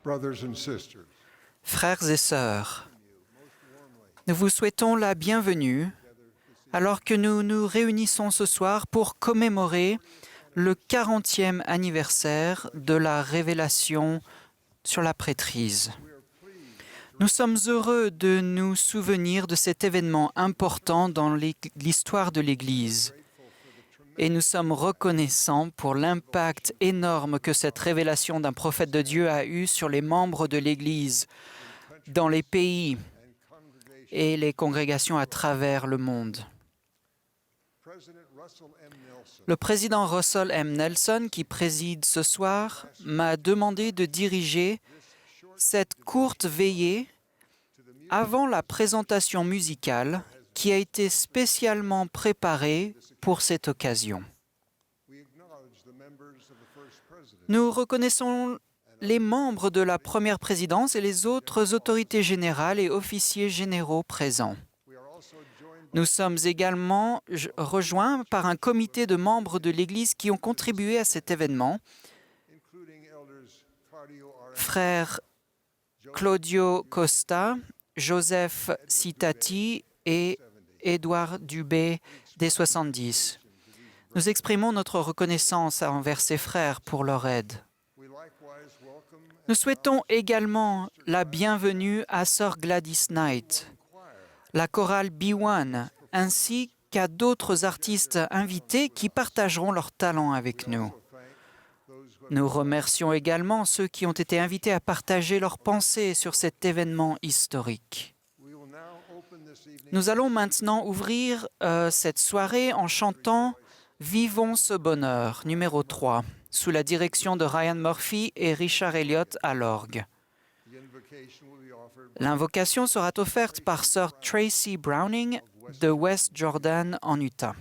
Brothers and sisters, Frères et sœurs, nous vous souhaitons la bienvenue alors que nous nous réunissons ce soir pour commémorer le 40e anniversaire de la révélation sur la prêtrise. Nous sommes heureux de nous souvenir de cet événement important dans l'histoire de l'Église. Et nous sommes reconnaissants pour l'impact énorme que cette révélation d'un prophète de Dieu a eu sur les membres de l'Église dans les pays et les congrégations à travers le monde. Le président Russell M. Nelson, qui préside ce soir, m'a demandé de diriger cette courte veillée avant la présentation musicale qui a été spécialement préparée pour cette occasion. Nous reconnaissons les membres de la première présidence et les autres autorités générales et officiers généraux présents. Nous sommes également rejoints par un comité de membres de l'Église qui ont contribué à cet événement. Frères Claudio Costa, Joseph Citati et Édouard Dubé des 70. Nous exprimons notre reconnaissance envers ces frères pour leur aide. Nous souhaitons également la bienvenue à Sœur Gladys Knight, la chorale B1, ainsi qu'à d'autres artistes invités qui partageront leur talent avec nous. Nous remercions également ceux qui ont été invités à partager leurs pensées sur cet événement historique. Nous allons maintenant ouvrir cette soirée en chantant « Vivons ce bonheur » numéro 3, sous la direction de Ryan Murphy et Richard Elliott à l'orgue. L'invocation sera offerte par Sir Tracy Browning de West Jordan en Utah.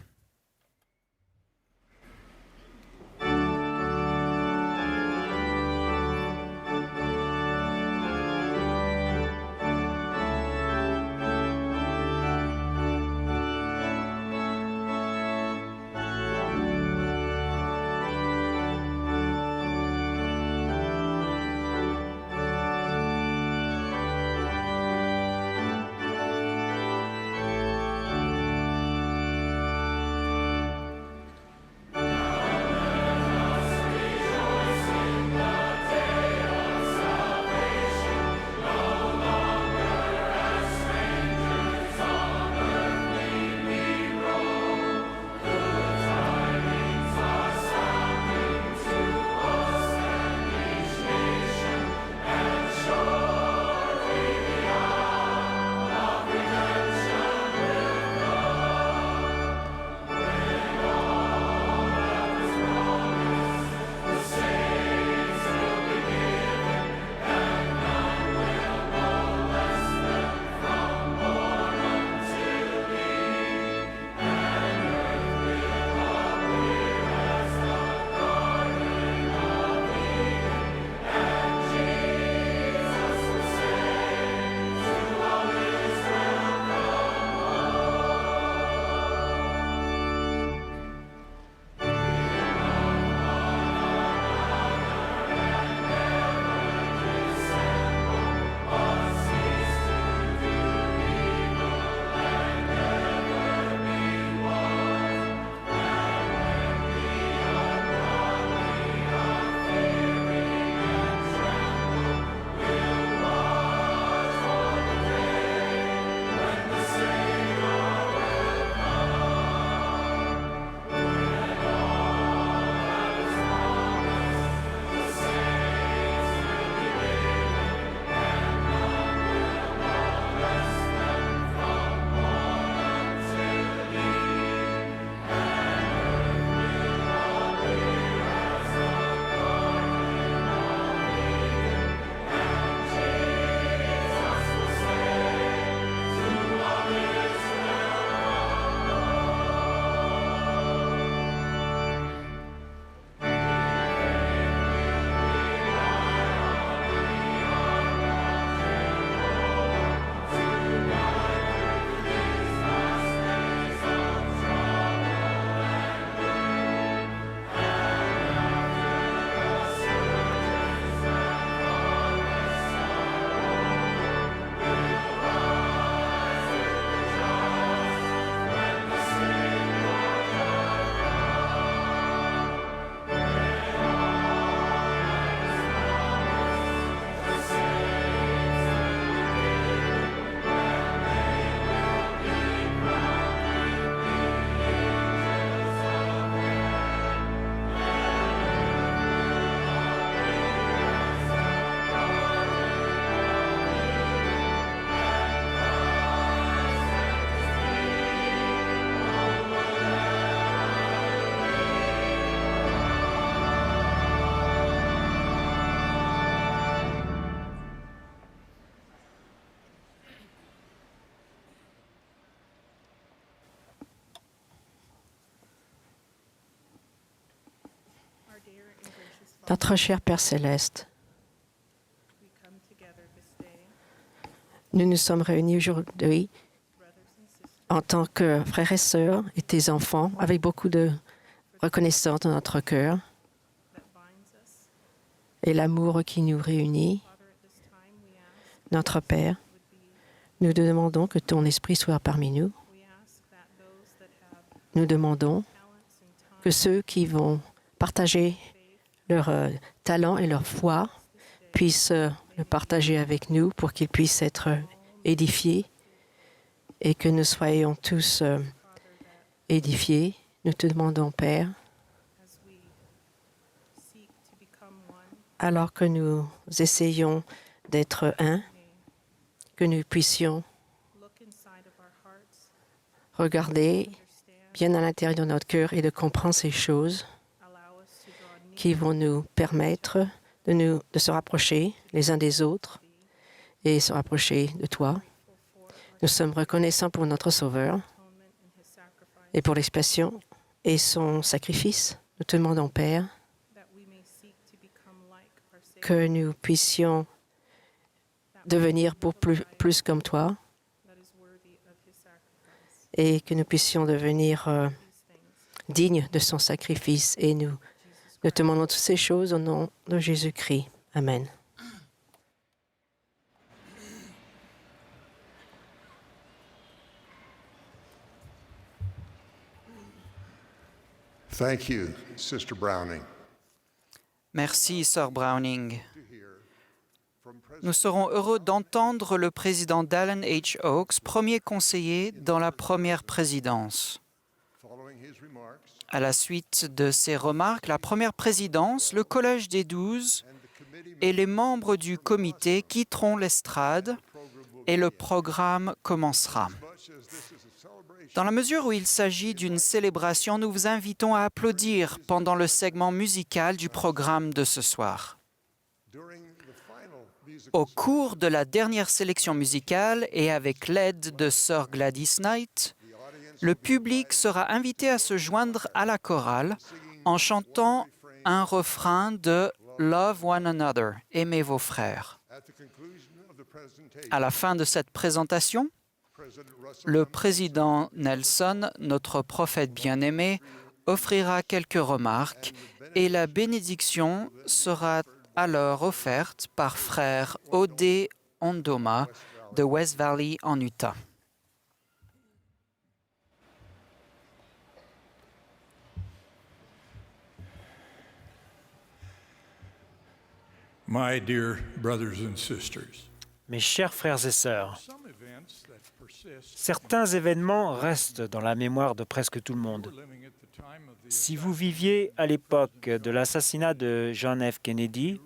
Notre cher Père céleste, nous nous sommes réunis aujourd'hui en tant que frères et sœurs et tes enfants, avec beaucoup de reconnaissance dans notre cœur et l'amour qui nous réunit. Notre Père, nous te demandons que ton esprit soit parmi nous. Nous demandons que ceux qui vont partager leur talent et leur foi puissent le partager avec nous pour qu'ils puissent être édifiés et que nous soyons tous édifiés. Nous te demandons, Père, alors que nous essayons d'être un, que nous puissions regarder bien à l'intérieur de notre cœur et de comprendre ces choses qui vont nous permettre de se rapprocher les uns des autres et se rapprocher de toi. Nous sommes reconnaissants pour notre Sauveur et pour l'expiation et son sacrifice. Nous te demandons, Père, que nous puissions devenir pour plus comme toi et que nous puissions devenir dignes de son sacrifice. Et nous te demandons toutes ces choses au nom de Jésus-Christ. Amen. Thank you, Sister Browning. Merci, Sœur Browning. Nous serons heureux d'entendre le président Dallin H. Oaks, premier conseiller dans la première présidence. À la suite de ses remarques, la première présidence, le Collège des 12 et les membres du comité quitteront l'estrade et le programme commencera. Dans la mesure où il s'agit d'une célébration, nous vous invitons à applaudir pendant le segment musical du programme de ce soir. Au cours de la dernière sélection musicale et avec l'aide de Sir Gladys Knight, le public sera invité à se joindre à la chorale en chantant un refrain de Love One Another, aimez vos frères. À la fin de cette présentation, le président Nelson, notre prophète bien-aimé, offrira quelques remarques et la bénédiction sera alors offerte par frère Ode Ondoma de West Valley en Utah. My dear brothers and sisters, Mes chers frères et sœurs, certains événements restent dans la mémoire de presque tout le monde. Si vous viviez à l'époque de l'assassinat de John F. Kennedy,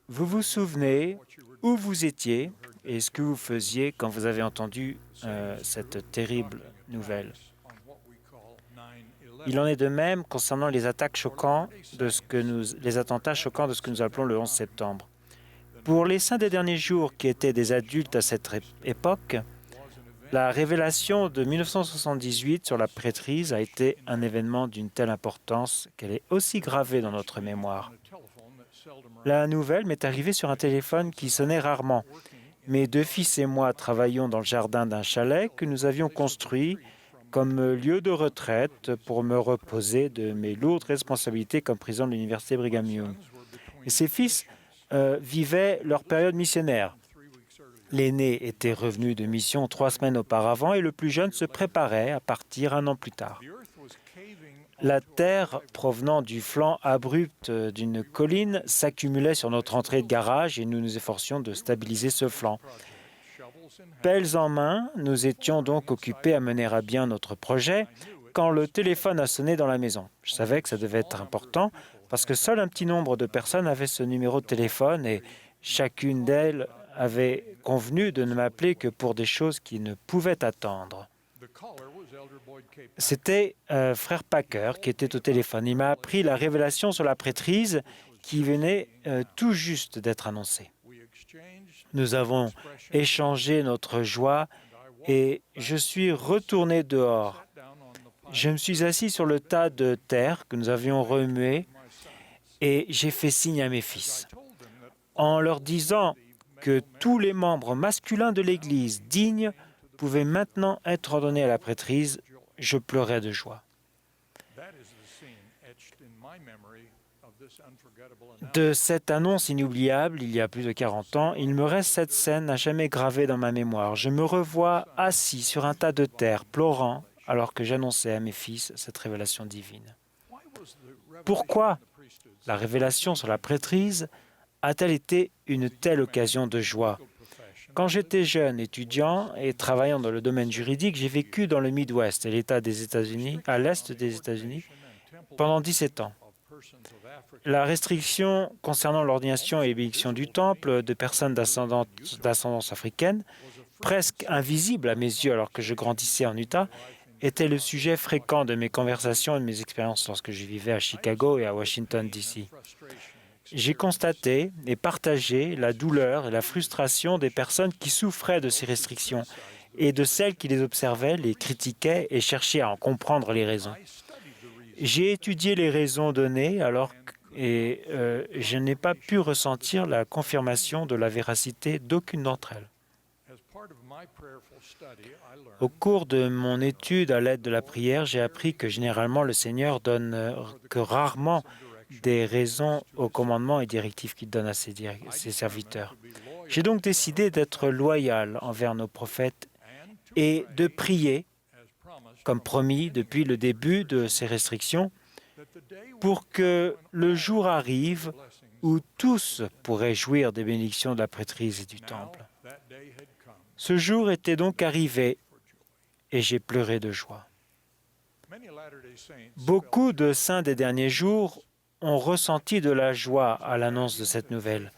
vous vous souvenez où vous étiez et ce que vous faisiez quand vous avez entendu cette terrible nouvelle. Il en est de même concernant les attentats choquants de ce que nous appelons le 11 septembre. Pour les saints des derniers jours qui étaient des adultes à cette époque, la révélation de 1978 sur la prêtrise a été un événement d'une telle importance qu'elle est aussi gravée dans notre mémoire. La nouvelle m'est arrivée sur un téléphone qui sonnait rarement. Mes deux fils et moi travaillions dans le jardin d'un chalet que nous avions construit comme lieu de retraite pour me reposer de mes lourdes responsabilités comme président de l'université Brigham Young. Et ces fils vivaient leur période missionnaire. L'aîné était revenu de mission 3 semaines auparavant et le plus jeune se préparait à partir 1 an plus tard. La terre provenant du flanc abrupt d'une colline s'accumulait sur notre entrée de garage et nous nous efforcions de stabiliser ce flanc. Pelles en main, nous étions donc occupés à mener à bien notre projet quand le téléphone a sonné dans la maison. Je savais que ça devait être important parce que seul un petit nombre de personnes avaient ce numéro de téléphone et chacune d'elles avait convenu de ne m'appeler que pour des choses qui ne pouvaient attendre. C'était frère Packer qui était au téléphone. Il m'a appris la révélation sur la prêtrise qui venait tout juste d'être annoncée. Nous avons échangé notre joie et je suis retourné dehors. Je me suis assis sur le tas de terre que nous avions remué et j'ai fait signe à mes fils, en leur disant que tous les membres masculins de l'Église dignes pouvaient maintenant être ordonnés à la prêtrise. Je pleurais de joie. De cette annonce inoubliable, il y a plus de 40 ans, il me reste cette scène à jamais gravée dans ma mémoire. Je me revois assis sur un tas de terre, pleurant, alors que j'annonçais à mes fils cette révélation divine. Pourquoi la révélation sur la prêtrise a-t-elle été une telle occasion de joie? Quand j'étais jeune étudiant et travaillant dans le domaine juridique, j'ai vécu dans le Midwest, l'État des États-Unis, à l'est des États-Unis, pendant 17 ans. La restriction concernant l'ordination et bénédiction du temple de personnes d'ascendance africaine, presque invisible à mes yeux alors que je grandissais en Utah, était le sujet fréquent de mes conversations et de mes expériences lorsque je vivais à Chicago et à Washington, D.C. J'ai constaté et partagé la douleur et la frustration des personnes qui souffraient de ces restrictions et de celles qui les observaient, les critiquaient et cherchaient à en comprendre les raisons. J'ai étudié les raisons données et je n'ai pas pu ressentir la confirmation de la véracité d'aucune d'entre elles. Au cours de mon étude à l'aide de la prière, j'ai appris que généralement le Seigneur donne que rarement des raisons aux commandements et directives qu'il donne à ses serviteurs. J'ai donc décidé d'être loyal envers nos prophètes et de prier, comme promis depuis le début de ces restrictions, pour que le jour arrive où tous pourraient jouir des bénédictions de la prêtrise et du temple. Ce jour était donc arrivé et j'ai pleuré de joie. Beaucoup de saints des derniers jours ont ressenti de la joie à l'annonce de cette nouvelle.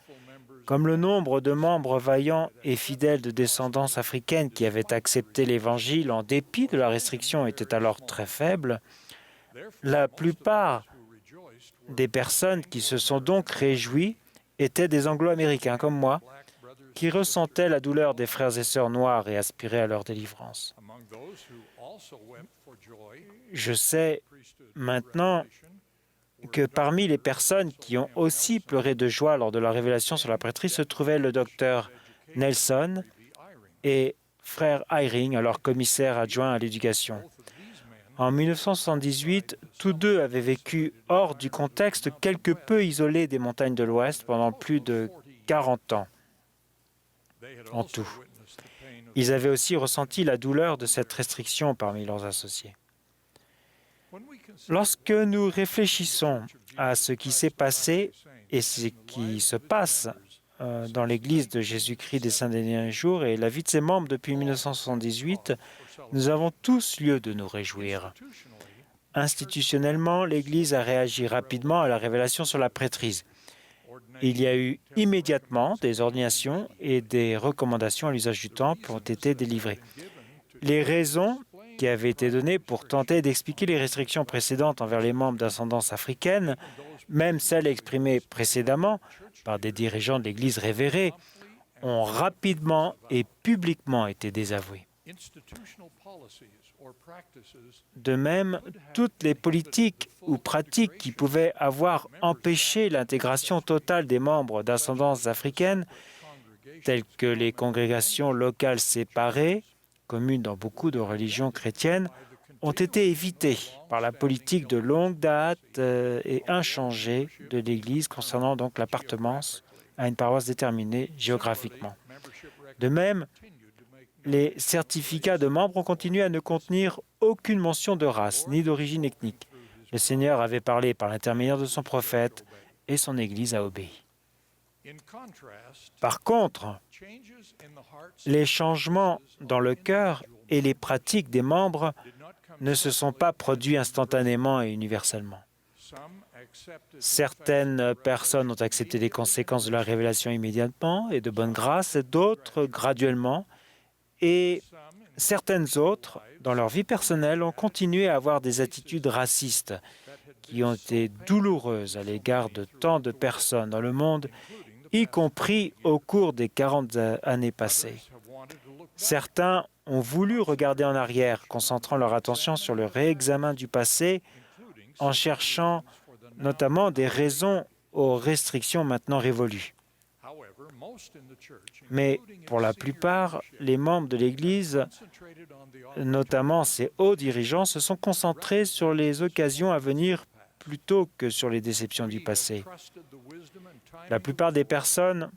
Comme le nombre de membres vaillants et fidèles de descendance africaine qui avaient accepté l'Évangile en dépit de la restriction était alors très faible, la plupart des personnes qui se sont donc réjouies étaient des Anglo-Américains comme moi, qui ressentaient la douleur des frères et sœurs noirs et aspiraient à leur délivrance. Je sais maintenant que parmi les personnes qui ont aussi pleuré de joie lors de la révélation sur la prêtrise se trouvaient le docteur Nelson et frère Eyring, alors commissaire adjoint à l'éducation. En 1978, tous deux avaient vécu hors du contexte quelque peu isolé des montagnes de l'Ouest pendant plus de 40 ans en tout. Ils avaient aussi ressenti la douleur de cette restriction parmi leurs associés. Lorsque nous réfléchissons à ce qui s'est passé et ce qui se passe dans l'Église de Jésus-Christ des Saints des Derniers Jours et la vie de ses membres depuis 1978, nous avons tous lieu de nous réjouir. Institutionnellement, l'Église a réagi rapidement à la révélation sur la prêtrise. Il y a eu immédiatement des ordinations et des recommandations à l'usage du temple ont été délivrées. Les raisons qui avaient été données pour tenter d'expliquer les restrictions précédentes envers les membres d'ascendance africaine, même celles exprimées précédemment par des dirigeants de l'Église révérés, ont rapidement et publiquement été désavouées. De même, toutes les politiques ou pratiques qui pouvaient avoir empêché l'intégration totale des membres d'ascendance africaine, telles que les congrégations locales séparées, communes dans beaucoup de religions chrétiennes, ont été évitées par la politique de longue date et inchangée de l'Église concernant donc l'appartenance à une paroisse déterminée géographiquement. De même, les certificats de membres ont continué à ne contenir aucune mention de race ni d'origine ethnique. Le Seigneur avait parlé par l'intermédiaire de son prophète et son Église a obéi. Par contre, les changements dans le cœur et les pratiques des membres ne se sont pas produits instantanément et universellement. Certaines personnes ont accepté les conséquences de la révélation immédiatement et de bonne grâce, d'autres graduellement, et certaines autres, dans leur vie personnelle, ont continué à avoir des attitudes racistes qui ont été douloureuses à l'égard de tant de personnes dans le monde, y compris au cours des 40 années passées. Certains ont voulu regarder en arrière, concentrant leur attention sur le réexamen du passé, en cherchant notamment des raisons aux restrictions maintenant révolues. Mais pour la plupart, les membres de l'Église, notamment ses hauts dirigeants, se sont concentrés sur les occasions à venir plutôt que sur les déceptions du passé. La plupart des personnes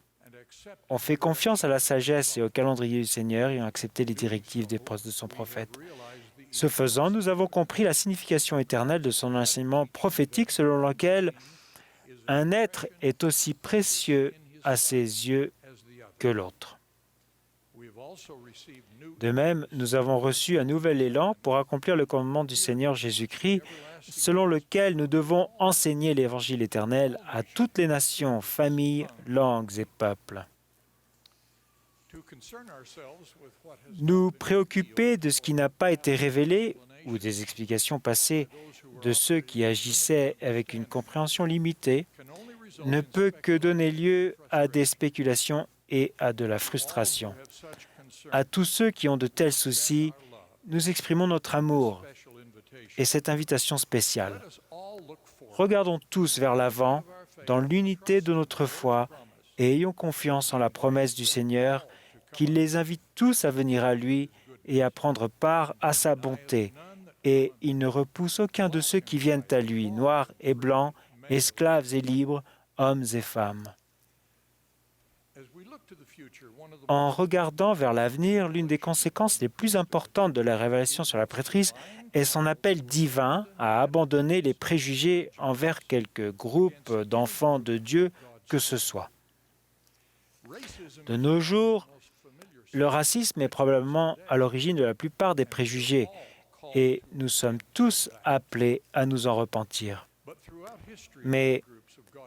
ont fait confiance à la sagesse et au calendrier du Seigneur et ont accepté les directives de son prophète. Ce faisant, nous avons compris la signification éternelle de son enseignement prophétique selon lequel un être est aussi précieux à ses yeux que l'autre. De même, nous avons reçu un nouvel élan pour accomplir le commandement du Seigneur Jésus-Christ, selon lequel nous devons enseigner l'Évangile éternel à toutes les nations, familles, langues et peuples. Nous préoccuper de ce qui n'a pas été révélé ou des explications passées de ceux qui agissaient avec une compréhension limitée ne peut que donner lieu à des spéculations et à de la frustration. À tous ceux qui ont de tels soucis, nous exprimons notre amour et cette invitation spéciale. Regardons tous vers l'avant, dans l'unité de notre foi, et ayons confiance en la promesse du Seigneur, qu'il les invite tous à venir à lui et à prendre part à sa bonté. Et il ne repousse aucun de ceux qui viennent à lui, noirs et blancs, esclaves et libres, hommes et femmes. En regardant vers l'avenir, l'une des conséquences les plus importantes de la révélation sur la prêtrise est son appel divin à abandonner les préjugés envers quelque groupe d'enfants de Dieu que ce soit. De nos jours, le racisme est probablement à l'origine de la plupart des préjugés et nous sommes tous appelés à nous en repentir. Mais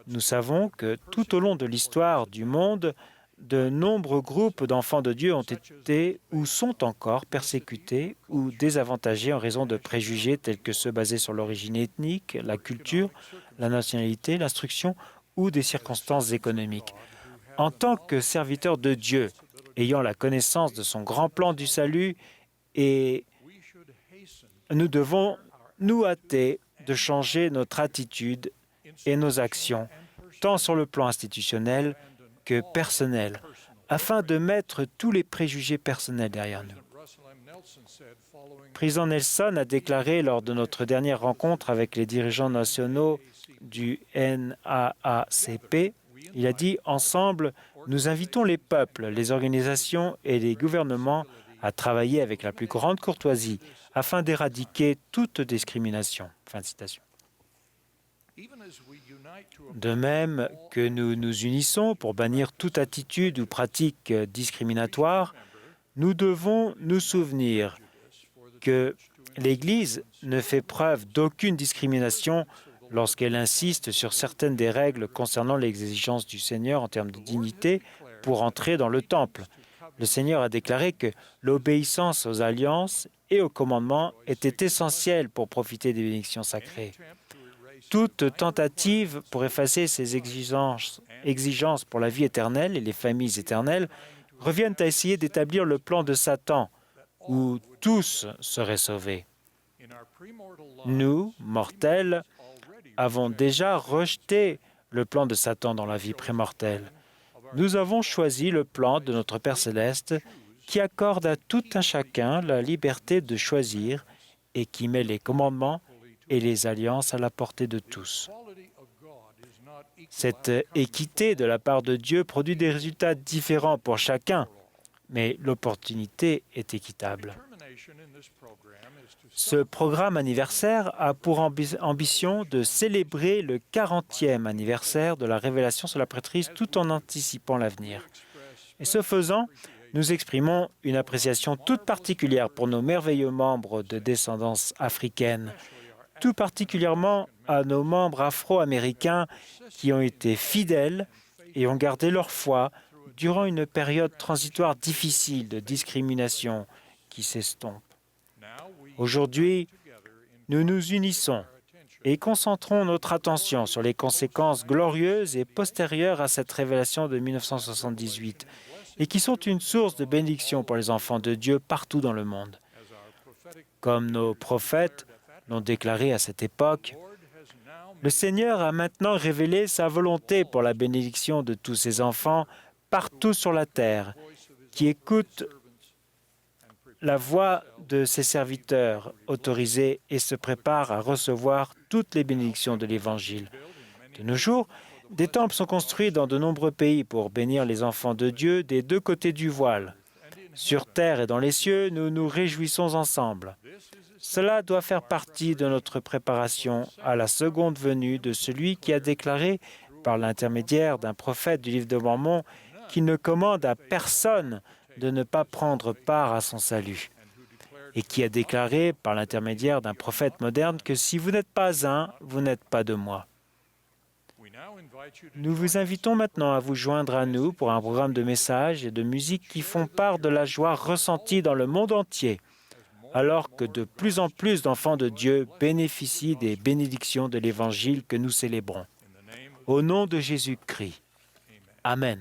nous savons que tout au long de l'histoire du monde, de nombreux groupes d'enfants de Dieu ont été ou sont encore persécutés ou désavantagés en raison de préjugés tels que ceux basés sur l'origine ethnique, la culture, la nationalité, l'instruction ou des circonstances économiques. En tant que serviteurs de Dieu, ayant la connaissance de son grand plan du salut, et nous devons nous hâter de changer notre attitude et nos actions, tant sur le plan institutionnel que personnel, afin de mettre tous les préjugés personnels derrière nous. Le président Nelson a déclaré lors de notre dernière rencontre avec les dirigeants nationaux du NAACP, il a dit « Ensemble, nous invitons les peuples, les organisations et les gouvernements à travailler avec la plus grande courtoisie afin d'éradiquer toute discrimination. » Fin de citation. De même que nous nous unissons pour bannir toute attitude ou pratique discriminatoire, nous devons nous souvenir que l'Église ne fait preuve d'aucune discrimination lorsqu'elle insiste sur certaines des règles concernant l'exigence du Seigneur en termes de dignité pour entrer dans le temple. Le Seigneur a déclaré que l'obéissance aux alliances et aux commandements était essentielle pour profiter des bénédictions sacrées. Toute tentative pour effacer ces exigences pour la vie éternelle et les familles éternelles reviennent à essayer d'établir le plan de Satan, où tous seraient sauvés. Nous, mortels, avons déjà rejeté le plan de Satan dans la vie prémortelle. Nous avons choisi le plan de notre Père céleste qui accorde à tout un chacun la liberté de choisir et qui met les commandements et les alliances à la portée de tous. Cette équité de la part de Dieu produit des résultats différents pour chacun, mais l'opportunité est équitable. Ce programme anniversaire a pour ambition de célébrer le 40e anniversaire de la révélation sur la prêtrise tout en anticipant l'avenir. Et ce faisant, nous exprimons une appréciation toute particulière pour nos merveilleux membres de descendance africaine, tout particulièrement à nos membres afro-américains qui ont été fidèles et ont gardé leur foi durant une période transitoire difficile de discrimination qui s'estompe. Aujourd'hui, nous nous unissons et concentrons notre attention sur les conséquences glorieuses et postérieures à cette révélation de 1978 et qui sont une source de bénédiction pour les enfants de Dieu partout dans le monde. Comme nos prophètes l'ont déclaré à cette époque, Le Seigneur a maintenant révélé sa volonté pour la bénédiction de tous ses enfants partout sur la terre, qui écoutent la voix de ses serviteurs autorisés et se préparent à recevoir toutes les bénédictions de l'Évangile. De nos jours, des temples sont construits dans de nombreux pays pour bénir les enfants de Dieu des deux côtés du voile. Sur terre et dans les cieux, nous nous réjouissons ensemble. Cela doit faire partie de notre préparation à la seconde venue de celui qui a déclaré, par l'intermédiaire d'un prophète du livre de Mormon, qu'il ne commande à personne de ne pas prendre part à son salut, et qui a déclaré, par l'intermédiaire d'un prophète moderne, que si vous n'êtes pas un, vous n'êtes pas de moi. Nous vous invitons maintenant à vous joindre à nous pour un programme de messages et de musique qui font part de la joie ressentie dans le monde entier, alors que de plus en plus d'enfants de Dieu bénéficient des bénédictions de l'Évangile que nous célébrons. Au nom de Jésus-Christ. Amen.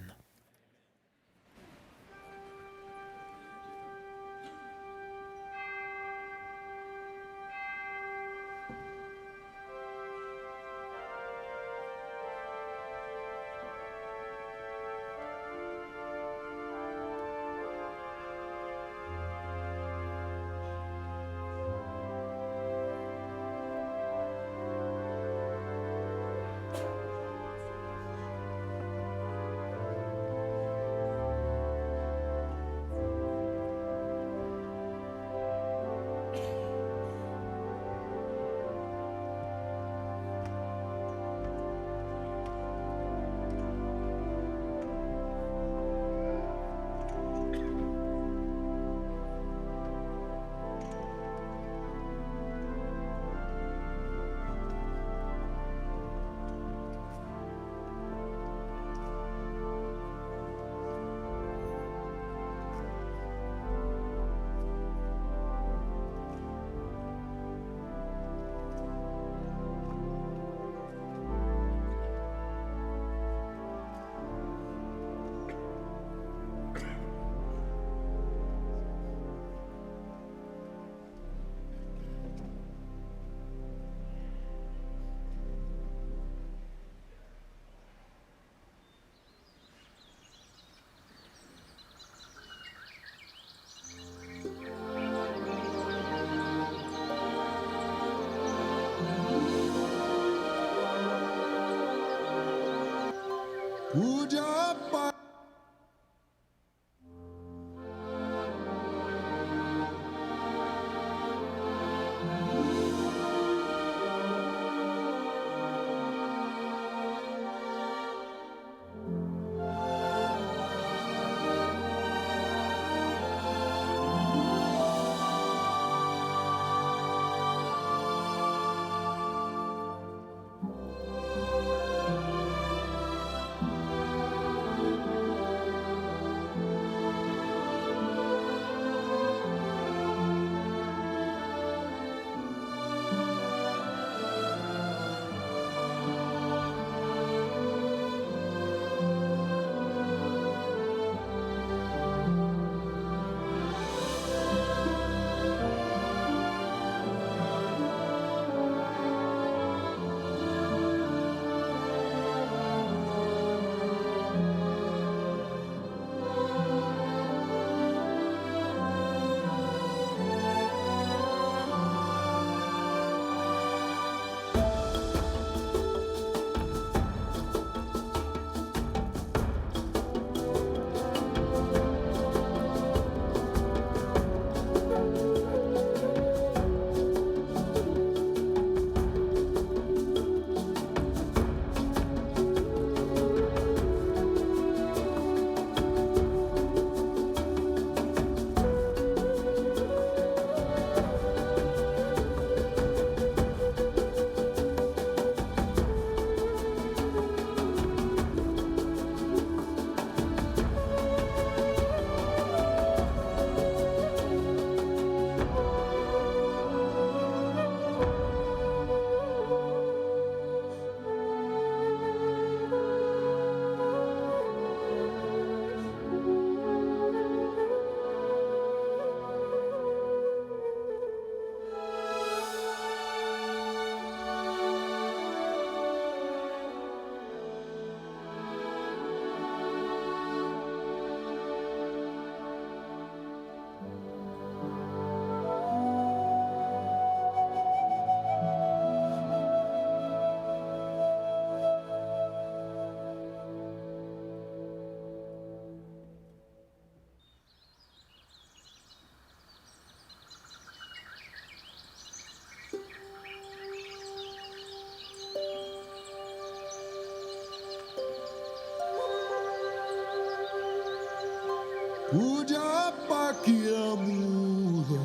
Kuja pakia muda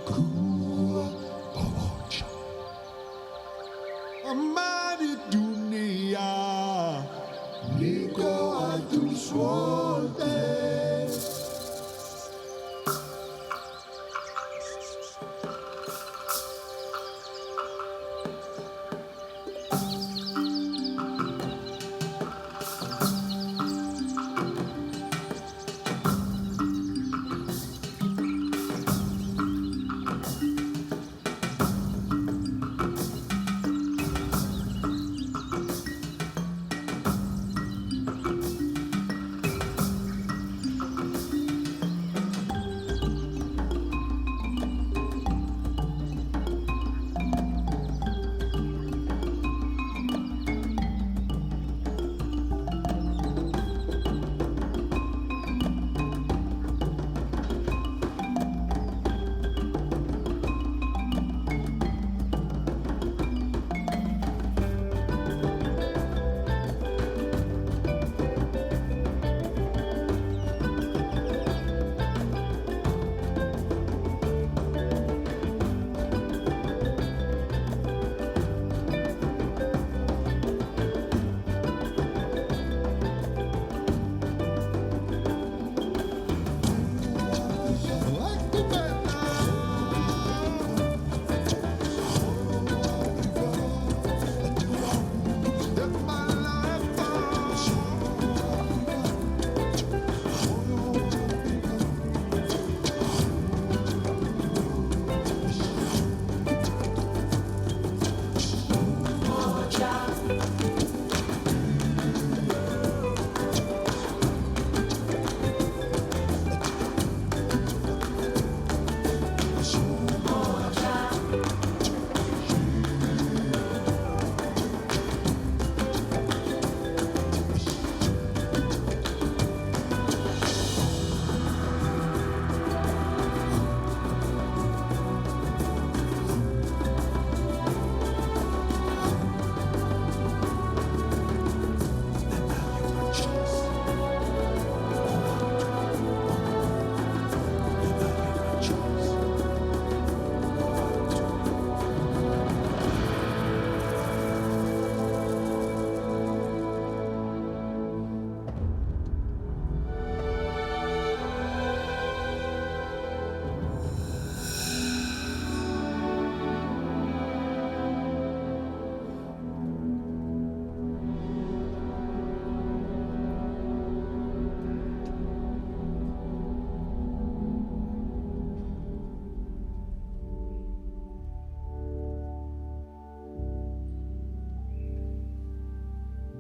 kuwa pamoja. Amani dunia niko atus wote.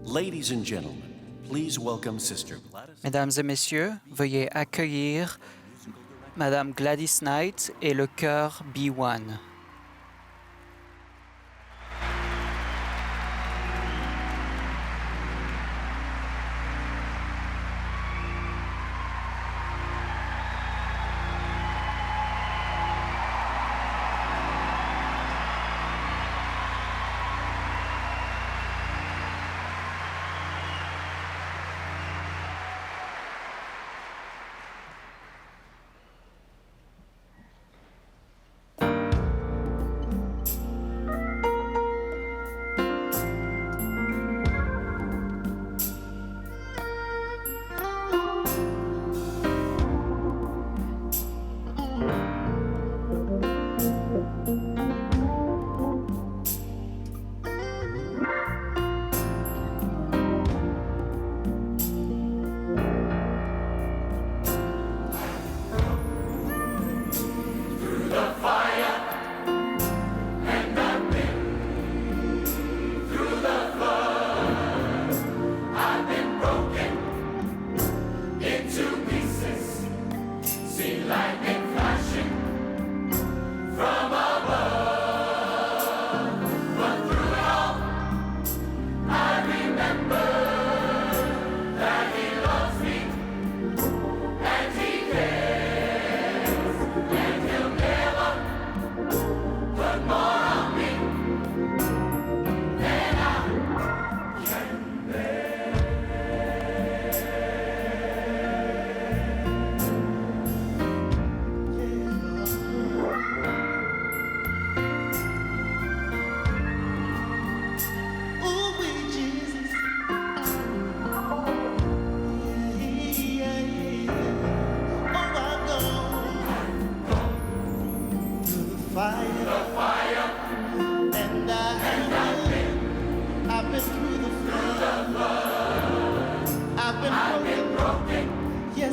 Ladies and gentlemen, please welcome Sister Gladys. Mesdames et messieurs, veuillez accueillir Madame Gladys Knight et le chœur B1.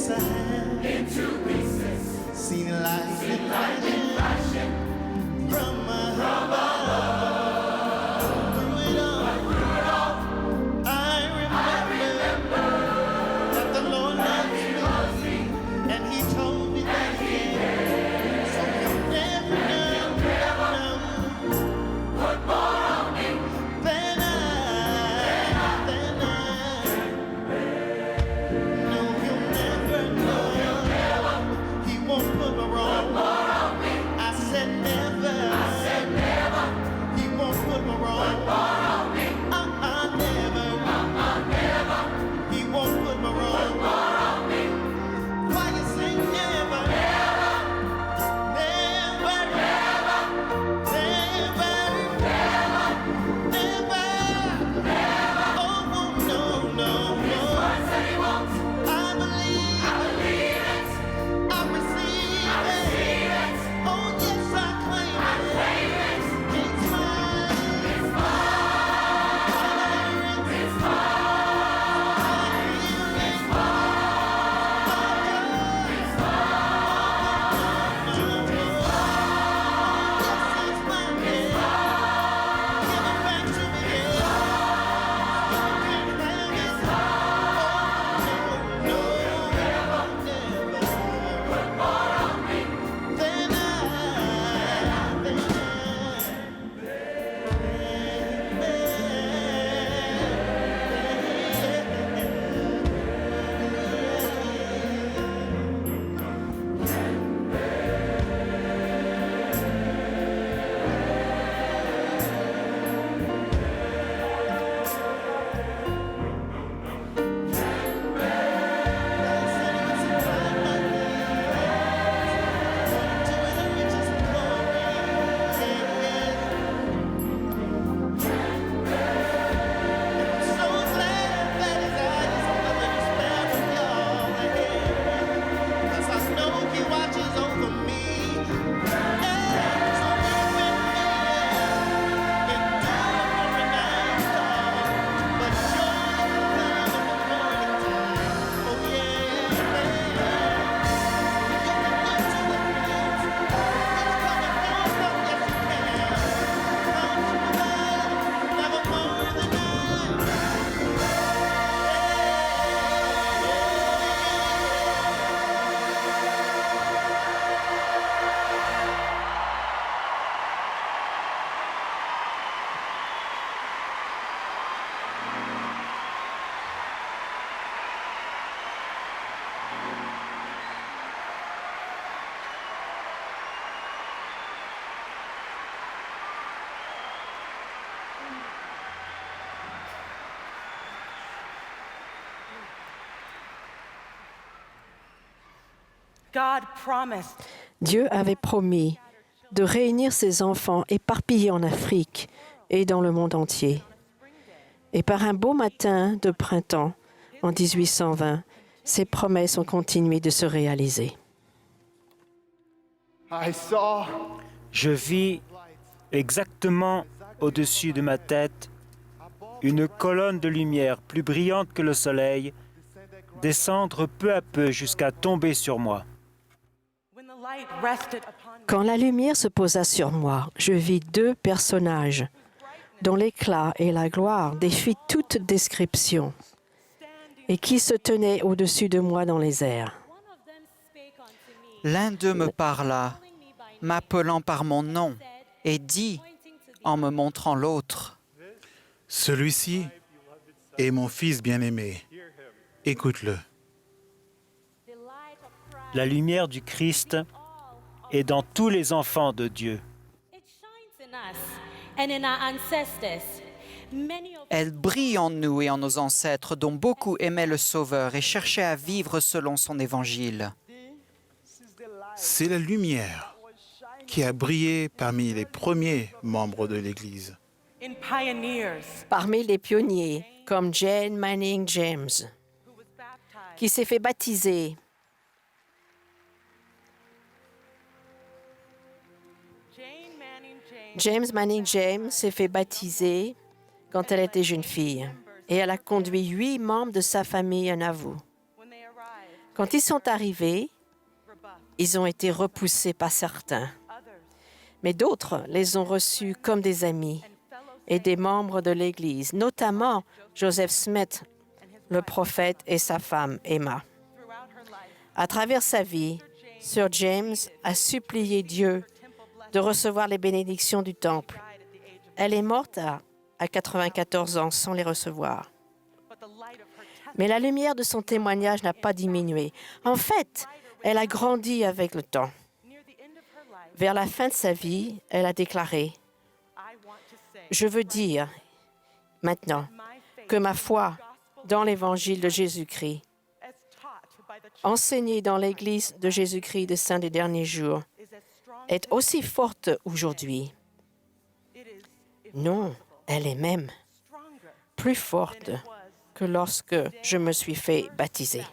yes I have. Seen lightning flashing from my through it all. I remember that the Lord loves me, and He told me that He cared. So He'll never put more on me than I. No, He'll never. He won't put more on me. I said never. He won't put more on me. Never. He won't put more on me. Why you say never? Never. Oh, no. I believe it. I receive it. Oh, yes, I claim it. It's mine. It's Dieu avait promis de réunir ses enfants éparpillés en Afrique et dans le monde entier. Et par un beau matin de printemps, en 1820, ces promesses ont continué de se réaliser. Je vis exactement au-dessus de ma tête une colonne de lumière plus brillante que le soleil descendre peu à peu jusqu'à tomber sur moi. Quand la lumière se posa sur moi, je vis deux personnages dont l'éclat et la gloire défient toute description et qui se tenaient au-dessus de moi dans les airs. L'un d'eux me parla, m'appelant par mon nom, et dit, en me montrant l'autre, « Celui-ci est mon fils bien-aimé. Écoute-le. » La lumière du Christ est dans tous les enfants de Dieu. Elle brille en nous et en nos ancêtres, dont beaucoup aimaient le Sauveur et cherchaient à vivre selon son évangile. C'est la lumière qui a brillé parmi les premiers membres de l'Église. Parmi les pionniers, comme Jane Manning James, qui s'est fait baptiser. James Manning James s'est fait baptiser quand elle était jeune fille et elle a conduit 8 membres de sa famille à Nauvoo. Quand ils sont arrivés, ils ont été repoussés par certains, mais d'autres les ont reçus comme des amis et des membres de l'Église, notamment Joseph Smith, le prophète, et sa femme, Emma. À travers sa vie, Sir James a supplié Dieu de recevoir les bénédictions du Temple. Elle est morte à 94 ans sans les recevoir. Mais la lumière de son témoignage n'a pas diminué. En fait, elle a grandi avec le temps. Vers la fin de sa vie, elle a déclaré « Je veux dire maintenant que ma foi dans l'Évangile de Jésus-Christ, enseignée dans l'Église de Jésus-Christ des Saints des derniers jours, est aussi forte aujourd'hui. Non, elle est même plus forte que lorsque je me suis fait baptiser. »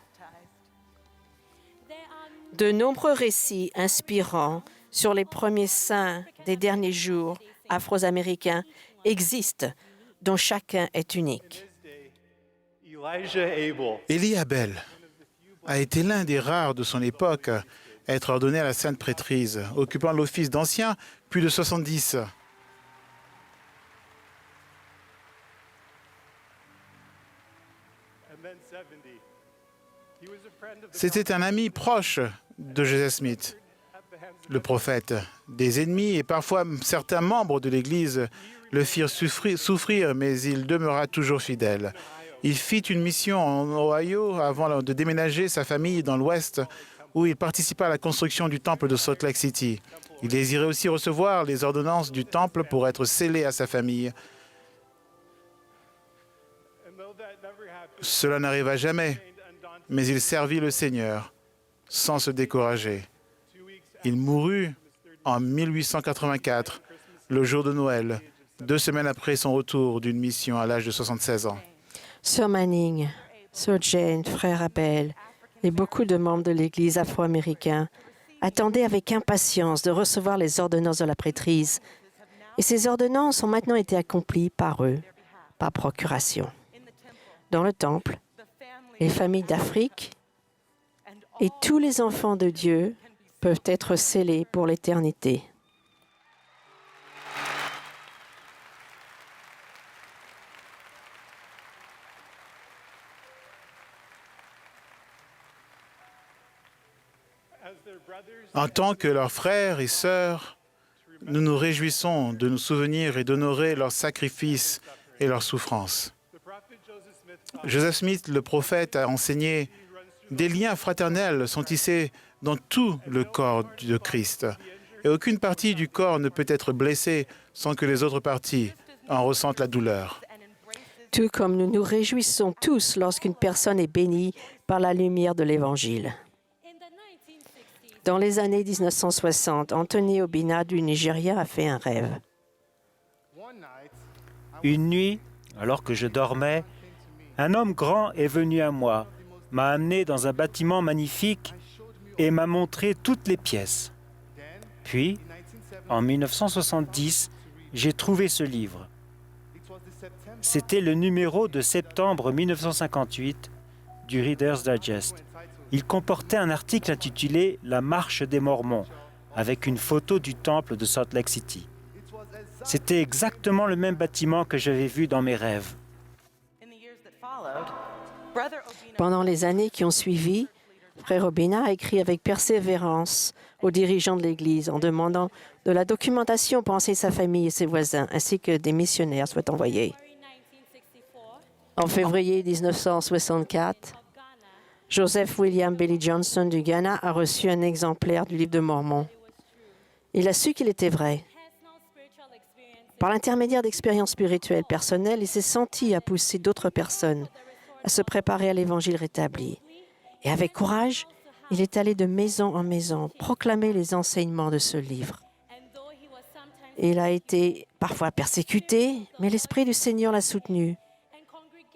De nombreux récits inspirants sur les premiers saints des derniers jours afro-américains existent, dont chacun est unique. Élie Abel a été l'un des rares de son époque à être ordonné à la sainte prêtrise, occupant l'office d'ancien plus de 70. C'était un ami proche de Joseph Smith, le prophète. Des ennemis et parfois certains membres de l'Église le firent souffrir, mais il demeura toujours fidèle. Il fit une mission en Ohio avant de déménager sa famille dans l'Ouest, où il participa à la construction du temple de Salt Lake City. Il désirait aussi recevoir les ordonnances du temple pour être scellé à sa famille. Cela n'arriva jamais, mais il servit le Seigneur sans se décourager. Il mourut en 1884, le jour de Noël, 2 semaines après son retour d'une mission à l'âge de 76 ans. Sœur Manning, Sœur Jane, Frère Abel et beaucoup de membres de l'Église afro-américaine attendaient avec impatience de recevoir les ordonnances de la prêtrise. Et ces ordonnances ont maintenant été accomplies par eux, par procuration. Dans le Temple, les familles d'Afrique et tous les enfants de Dieu peuvent être scellés pour l'éternité. En tant que leurs frères et sœurs, nous nous réjouissons de nous souvenir et d'honorer leurs sacrifices et leurs souffrances. Joseph Smith, le prophète, a enseigné « Des liens fraternels sont tissés dans tout le corps de Christ, et aucune partie du corps ne peut être blessée sans que les autres parties en ressentent la douleur. » Tout comme nous nous réjouissons tous lorsqu'une personne est bénie par la lumière de l'Évangile. Dans les années 1960, Anthony Obinna du Nigeria a fait un rêve. Une nuit, alors que je dormais, un homme grand est venu à moi, m'a amené dans un bâtiment magnifique et m'a montré toutes les pièces. Puis, en 1970, j'ai trouvé ce livre. C'était le numéro de septembre 1958 du Reader's Digest. Il comportait un article intitulé « La marche des Mormons » avec une photo du temple de Salt Lake City. C'était exactement le même bâtiment que j'avais vu dans mes rêves. Pendant les années qui ont suivi, Frère Obinna a écrit avec persévérance aux dirigeants de l'Église en demandant de la documentation pour enseigner sa famille et ses voisins, ainsi que des missionnaires soient envoyés. En février 1964, Joseph William Bailey Johnson du Ghana a reçu un exemplaire du Livre de Mormon. Il a su qu'il était vrai. Par l'intermédiaire d'expériences spirituelles personnelles, il s'est senti à pousser d'autres personnes à se préparer à l'Évangile rétabli. Et avec courage, il est allé de maison en maison proclamer les enseignements de ce livre. Il a été parfois persécuté, mais l'Esprit du Seigneur l'a soutenu.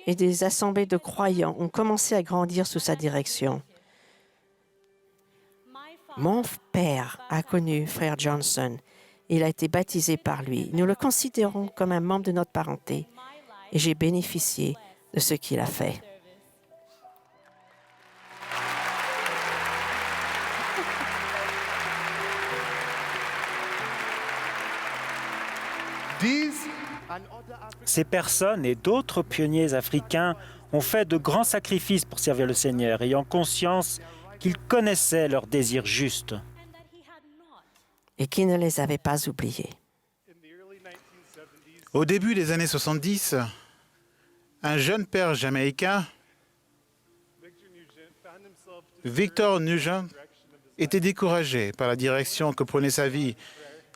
Et des assemblées de croyants ont commencé à grandir sous sa direction. Mon père a connu Frère Johnson. Il a été baptisé par lui. Nous le considérons comme un membre de notre parenté et j'ai bénéficié de ce qu'il a fait. Ces personnes et d'autres pionniers africains ont fait de grands sacrifices pour servir le Seigneur, ayant conscience qu'ils connaissaient leurs désirs justes. et qui ne les avait pas oubliés. Au début des années 70, un jeune père jamaïcain, Victor Nugent, était découragé par la direction que prenait sa vie.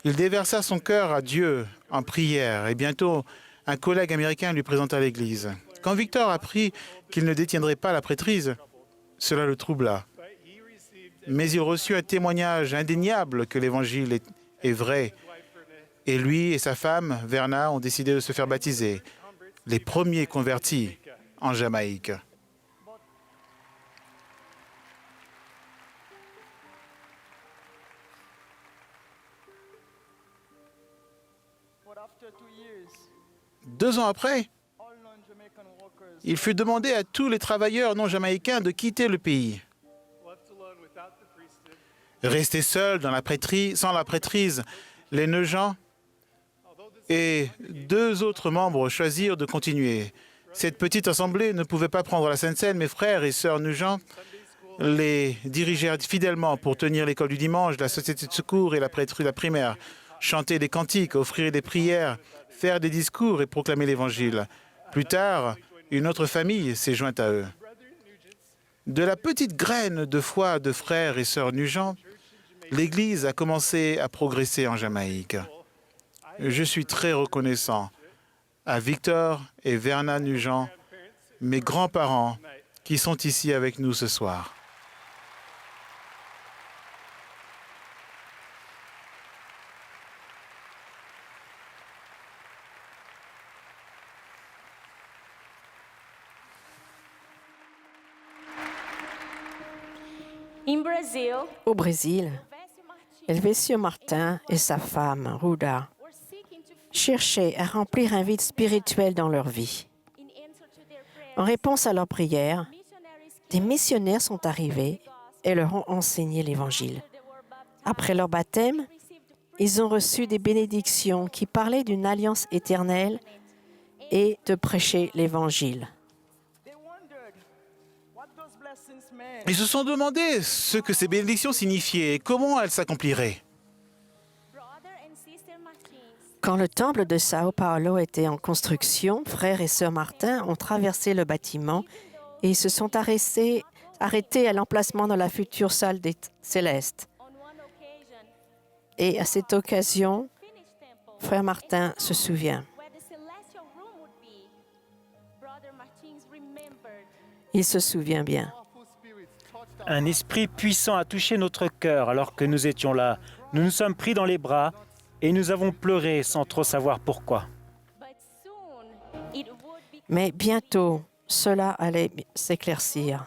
Il déversa son cœur à Dieu en prière et bientôt, un collègue américain lui présenta l'Église. Quand Victor apprit qu'il ne détiendrait pas la prêtrise, cela le troubla. Mais il reçut un témoignage indéniable que l'Évangile est vrai. Et lui et sa femme, Verna, ont décidé de se faire baptiser, les premiers convertis en Jamaïque. Deux ans après, il fut demandé à tous les travailleurs non jamaïcains de quitter le pays. Restés seuls dans la prêtrise, sans la prêtrise, les Nugent et deux autres membres choisirent de continuer. Cette petite assemblée ne pouvait pas prendre la Sainte Seine. Mes frères et sœurs Nugent les dirigèrent fidèlement pour tenir l'école du dimanche, la société de secours et la prêtrise, la primaire, chanter des cantiques, offrir des prières, faire des discours et proclamer l'Évangile. Plus tard, une autre famille s'est jointe à eux. De la petite graine de foi de frères et sœurs Nugent, l'Église a commencé à progresser en Jamaïque. Je suis très reconnaissant à Victor et Verna Nugent, mes grands-parents, qui sont ici avec nous ce soir. Au Brésil, Elvésio Martin et sa femme, Ruda, cherchaient à remplir un vide spirituel dans leur vie. En réponse à leurs prières, des missionnaires sont arrivés et leur ont enseigné l'Évangile. Après leur baptême, ils ont reçu des bénédictions qui parlaient d'une alliance éternelle et de prêcher l'Évangile. Ils se sont demandé ce que ces bénédictions signifiaient et comment elles s'accompliraient. Quand le temple de Sao Paulo était en construction, frères et sœurs Martin ont traversé le bâtiment et ils se sont arrêtés à l'emplacement de la future salle des célestes. Et à cette occasion, frère Martin se souvient. Il se souvient bien. Un esprit puissant a touché notre cœur alors que nous étions là. Nous nous sommes pris dans les bras et nous avons pleuré sans trop savoir pourquoi. Mais bientôt, cela allait s'éclaircir.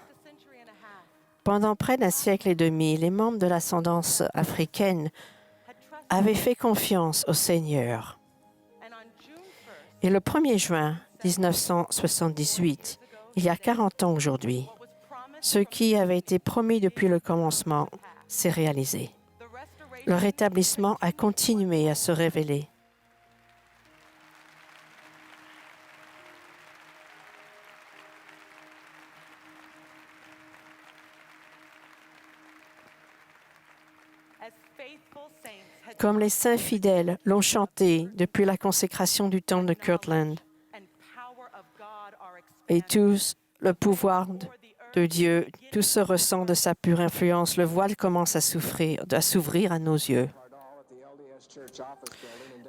Pendant près d'un siècle et demi, les membres de l'ascendance africaine avaient fait confiance au Seigneur. Et le 1er juin 1978, il y a 40 ans aujourd'hui, ce qui avait été promis depuis le commencement s'est réalisé. Le rétablissement a continué à se révéler. Comme les saints fidèles l'ont chanté depuis la consécration du temple de Kirtland, et tous le pouvoir de Dieu, tout se ressent de sa pure influence. Le voile commence à s'ouvrir à nos yeux.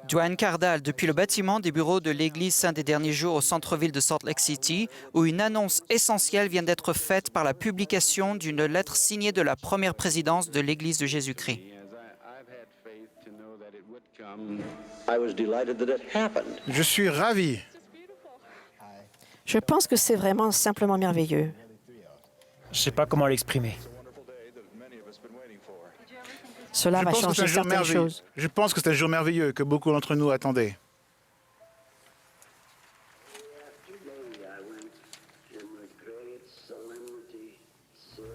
Joanne Cardal, depuis le bâtiment des bureaux de l'Église Saint des Derniers Jours au centre-ville de Salt Lake City, où une annonce essentielle vient d'être faite par la publication d'une lettre signée de la première présidence de l'Église de Jésus-Christ. Je suis ravi. Je pense que c'est vraiment simplement merveilleux. Je ne sais pas comment l'exprimer. Cela va changer certaines choses. Je pense que c'est un jour merveilleux que beaucoup d'entre nous attendaient.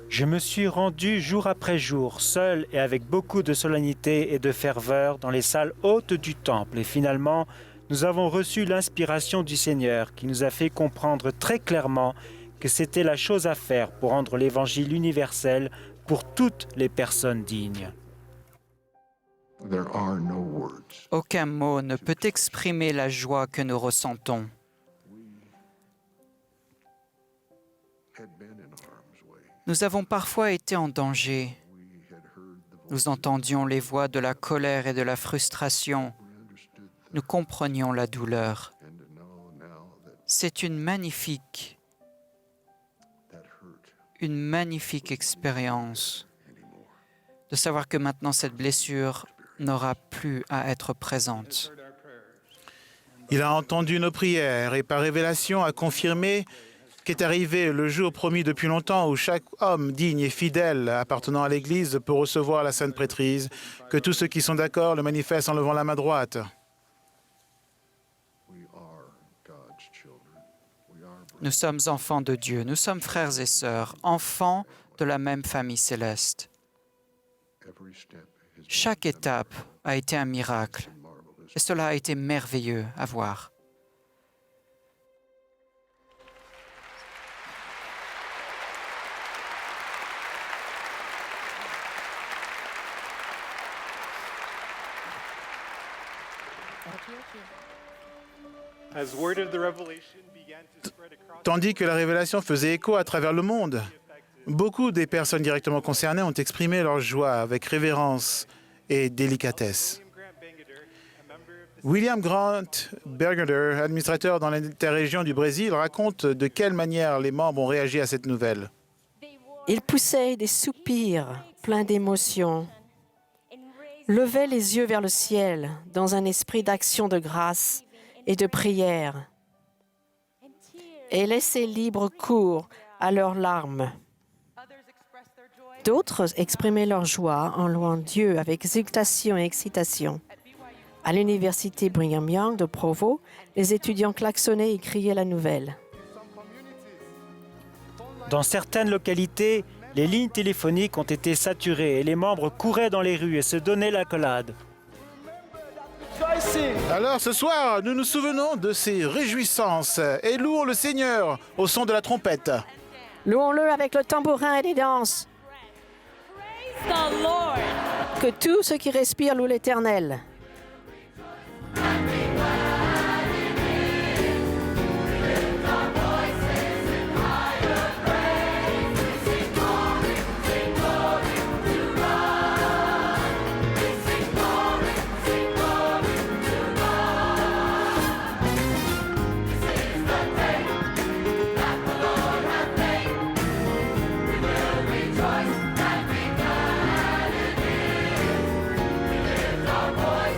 Je me suis rendu jour après jour, seul et avec beaucoup de solennité et de ferveur dans les salles hautes du temple. Et finalement, nous avons reçu l'inspiration du Seigneur qui nous a fait comprendre très clairement que c'était la chose à faire pour rendre l'Évangile universel pour toutes les personnes dignes. Aucun mot ne peut exprimer la joie que nous ressentons. Nous avons parfois été en danger. Nous entendions les voix de la colère et de la frustration. Nous comprenions la douleur. C'est une magnifique expérience de savoir que maintenant cette blessure n'aura plus à être présente. Il a entendu nos prières et par révélation a confirmé qu'est arrivé le jour promis depuis longtemps où chaque homme digne et fidèle appartenant à l'Église peut recevoir la Sainte Prêtrise, que tous ceux qui sont d'accord le manifestent en levant la main droite. Nous sommes enfants de Dieu, nous sommes frères et sœurs, enfants de la même famille céleste. Chaque étape a été un miracle et cela a été merveilleux à voir. Tandis que la révélation faisait écho à travers le monde, beaucoup des personnes directement concernées ont exprimé leur joie avec révérence et délicatesse. William Grant Bergeder, administrateur dans l'interrégion du Brésil, raconte de quelle manière les membres ont réagi à cette nouvelle. Ils poussaient des soupirs pleins d'émotions, levaient les yeux vers le ciel dans un esprit d'action de grâce et de prière, et laissaient libre cours à leurs larmes. D'autres exprimaient leur joie en louant Dieu avec exultation et excitation. À l'université Brigham Young de Provo, les étudiants klaxonnaient et criaient la nouvelle. Dans certaines localités, les lignes téléphoniques ont été saturées et les membres couraient dans les rues et se donnaient l'accolade. Alors ce soir, nous nous souvenons de ces réjouissances et louons le Seigneur au son de la trompette. Louons-le avec le tambourin et les danses. Que tout ce qui respire loue l'Éternel. Voice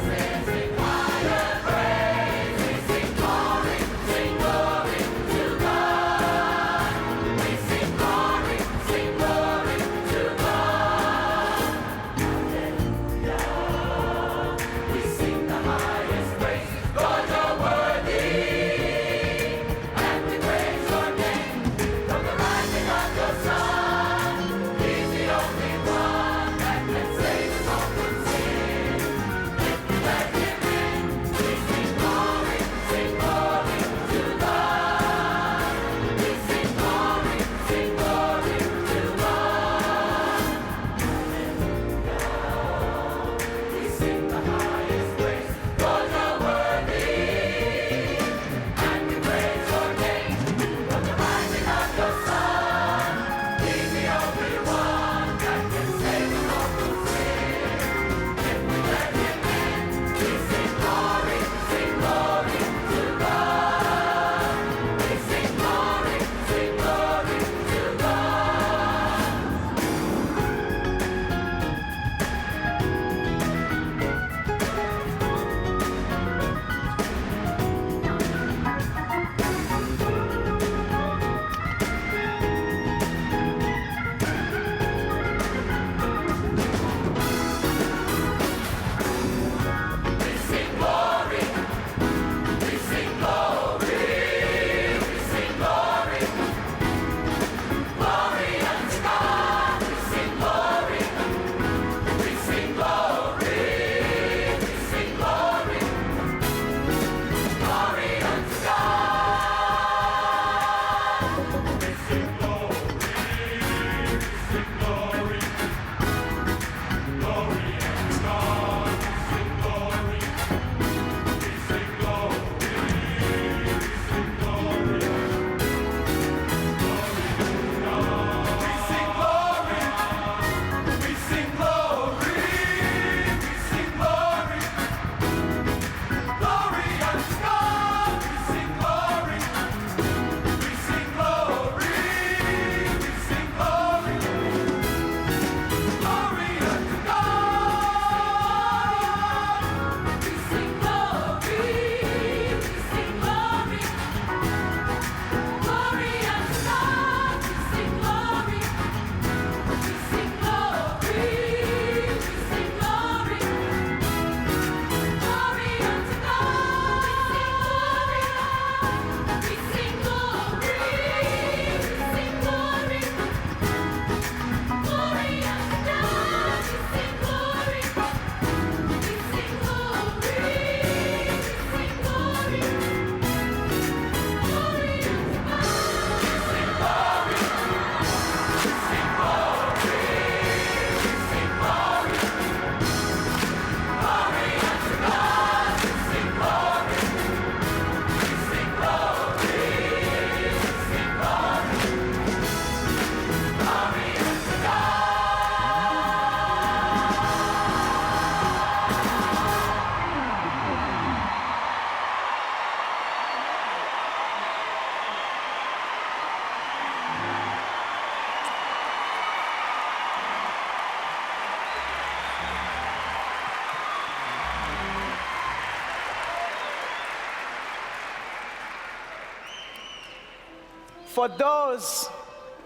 For those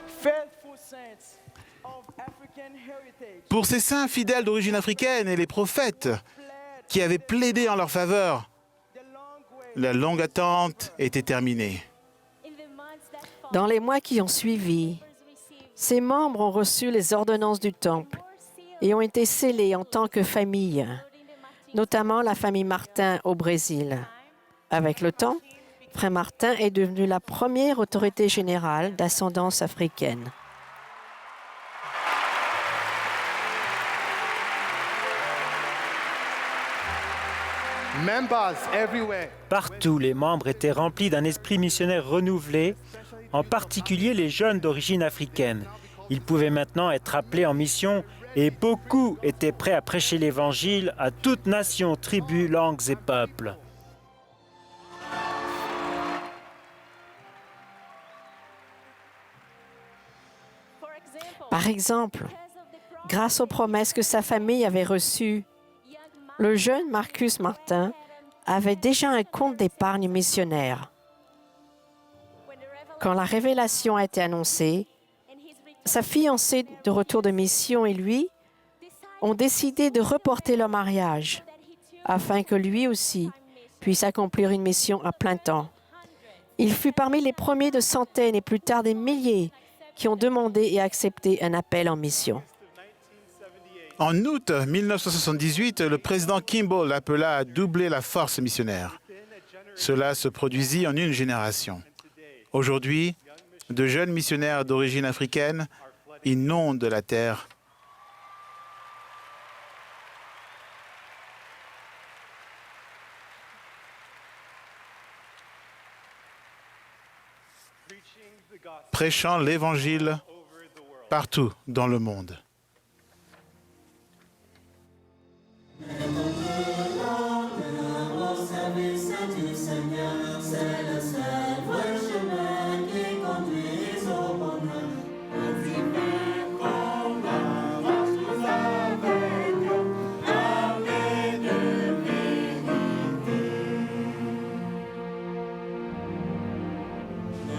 faithful saints of African heritage, Pour ces saints fidèles d'origine africaine et les prophètes qui avaient plaidé en leur faveur, the long way la longue attente était terminée. Dans les mois qui ont suivi, ces membres ont reçu les ordonnances du Temple et ont été scellés en tant que famille, notamment la famille Martin au Brésil. Avec le temps, Frère Martin est devenu la première autorité générale d'ascendance africaine. members everywhere. Partout, les membres étaient remplis d'un esprit missionnaire renouvelé, en particulier les jeunes d'origine africaine. Ils pouvaient maintenant être appelés en mission et beaucoup étaient prêts à prêcher l'Évangile à toute nation, tribus, langues et peuples. Par exemple, grâce aux promesses que sa famille avait reçues, le jeune Marcus Martin avait déjà un compte d'épargne missionnaire. Quand la révélation a été annoncée, sa fiancée de retour de mission et lui ont décidé de reporter leur mariage afin que lui aussi puisse accomplir une mission à plein temps. Il fut parmi les premiers de centaines et plus tard des milliers qui ont demandé et accepté un appel en mission. En août 1978, le président Kimball appela à doubler la force missionnaire. Cela se produisit en une génération. Aujourd'hui, de jeunes missionnaires d'origine africaine inondent la terre. Prêchant l'Évangile partout dans le monde.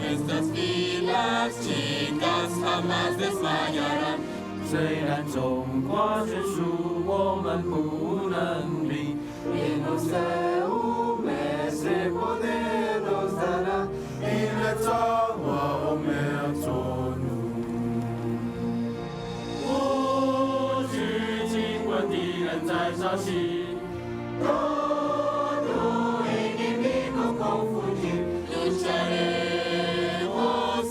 Estas filas chicas jamás desmayarán，虽然中华悬殊，我们不能离。Y no sé un mes de poder nos dará，y le toa o me tonu。我只尽管敌人在杀心。todo enemigo confundir lucharemos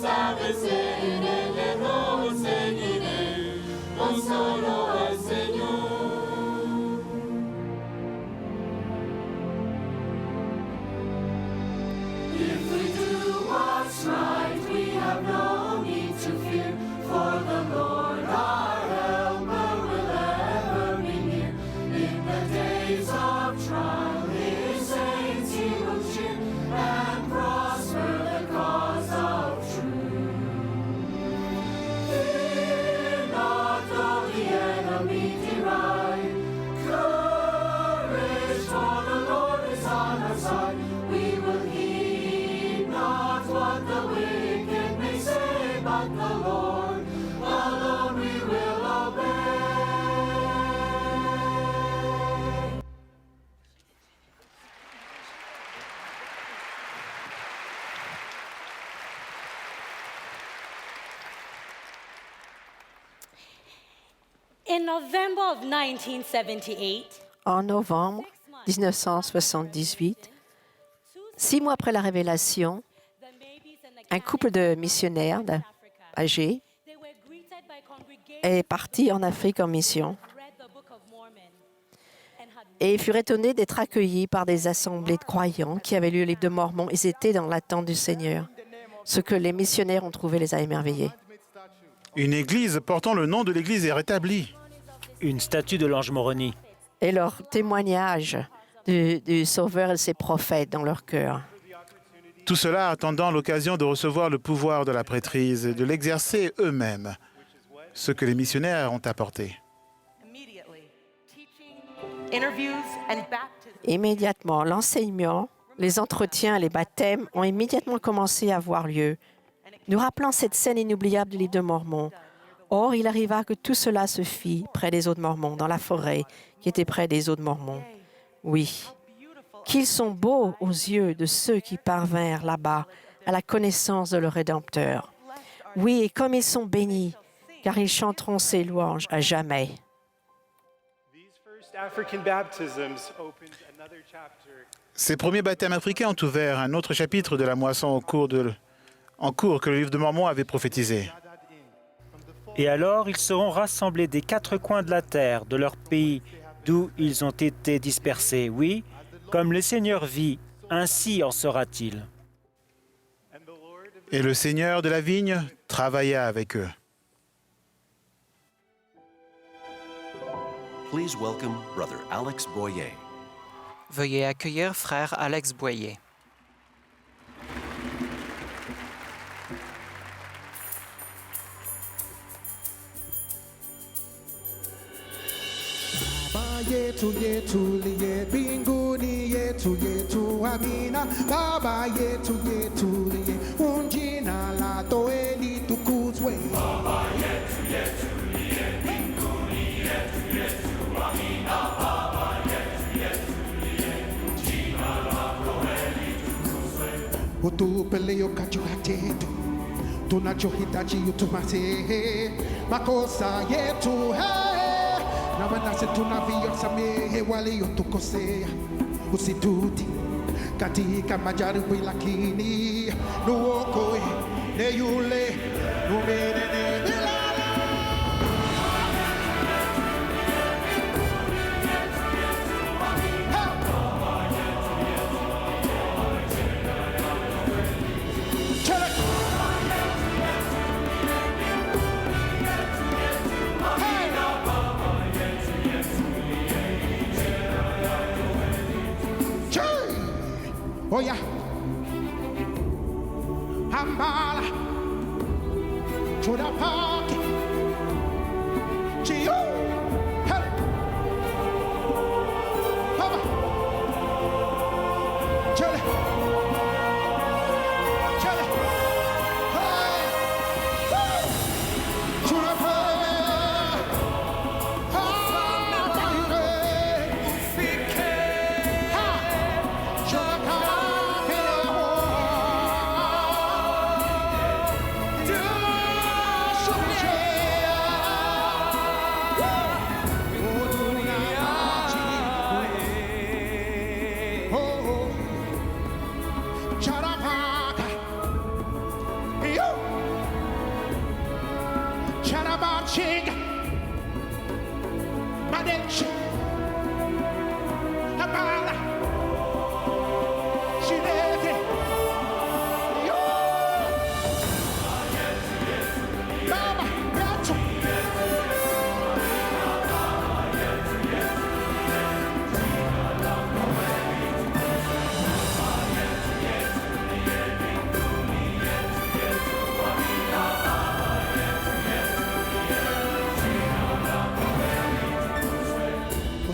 a vencer el error seguiré con solo al Señor if we do what's right we have no need to fear for the Lord our helper will ever be near in the days of trial his saints he will cheer and prosper the cause of truth. Fear not though the enemy deride, courage for the Lord is on our side. We will heed not what the wicked may say, but the Lord alone we will obey. In November of 1978, En novembre 1978, 6 mois après la révélation, un couple de missionnaires âgés est parti en Afrique en mission et furent étonnés d'être accueillis par des assemblées de croyants qui avaient lu le livre de Mormon. Ils étaient dans l'attente du Seigneur. Ce que les missionnaires ont trouvé les a émerveillés. Une église portant le nom de l'église est rétablie. Une statue de l'ange Moroni. Et leur témoignage du Sauveur et de ses prophètes dans leur cœur. Tout cela attendant l'occasion de recevoir le pouvoir de la prêtrise et de l'exercer eux-mêmes, ce que les missionnaires ont apporté. Immédiatement, l'enseignement, les entretiens et les baptêmes ont immédiatement commencé à avoir lieu. nous rappelant cette scène inoubliable du livre de Mormon. Or, il arriva que tout cela se fit près des eaux de Mormon, dans la forêt qui était près des eaux de Mormon. Oui, qu'ils sont beaux aux yeux de ceux qui parvinrent là-bas à la connaissance de leur Rédempteur. Oui, et comme ils sont bénis, car ils chanteront ses louanges à jamais. Ces premiers baptêmes africains ont ouvert un autre chapitre de la moisson en cours que le livre de Mormon avait prophétisé. Et alors ils seront rassemblés des quatre coins de la terre, de leur pays, d'où ils ont été dispersés. Oui, comme le Seigneur vit, ainsi en sera-t-il. Et le Seigneur de la vigne travailla avec eux. Please welcome Brother Alex Boyer. Veuillez accueillir frère Alex Boyer. Baba yetu yetu liye mbinguni yetu yetu amina. Baba yetu yetu liye unjina lako litukuzwe. Baba yetu yetu liye mbinguni yetu yetu amina. Baba yetu yetu liye unjina lako litukuzwe. Utupe leo katika chetu tunachohitaji utumasehe makosa yetu na manasi tunavyosamehe waliotukosea, usituti katika majaribu, lakini nuokoe na yule umenene milele. Oh yeah. Hambala Choda Park Chio Hey Papa Chele Chele Hey Choda Park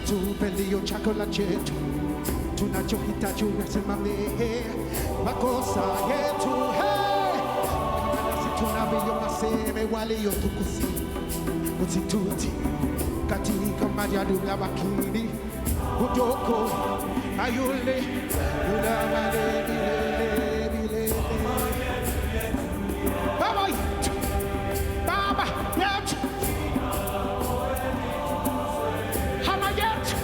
Tupelio chakula chetu tunachohitaji uyasimamie makosa yetu, nasi tunavyomaseme waliotukosea, usituti katika majaribu, lakini utuokoe na yule milele. Baba yetu, Baba yetu, Hama yetu,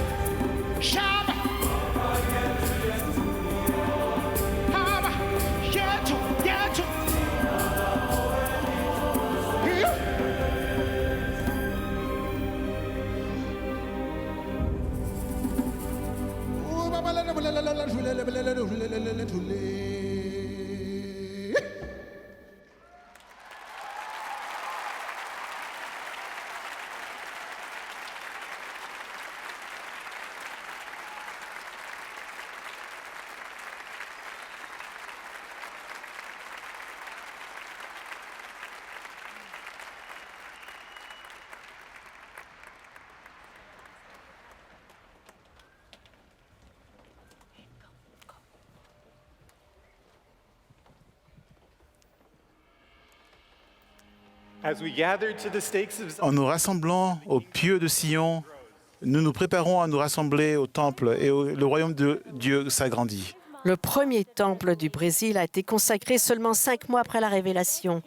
Shaba, Hama yetu, yetu. En nous rassemblant au pieu de Sion, nous nous préparons à nous rassembler au temple et le royaume de Dieu s'agrandit. Le premier temple du Brésil a été consacré seulement 5 mois après la Révélation.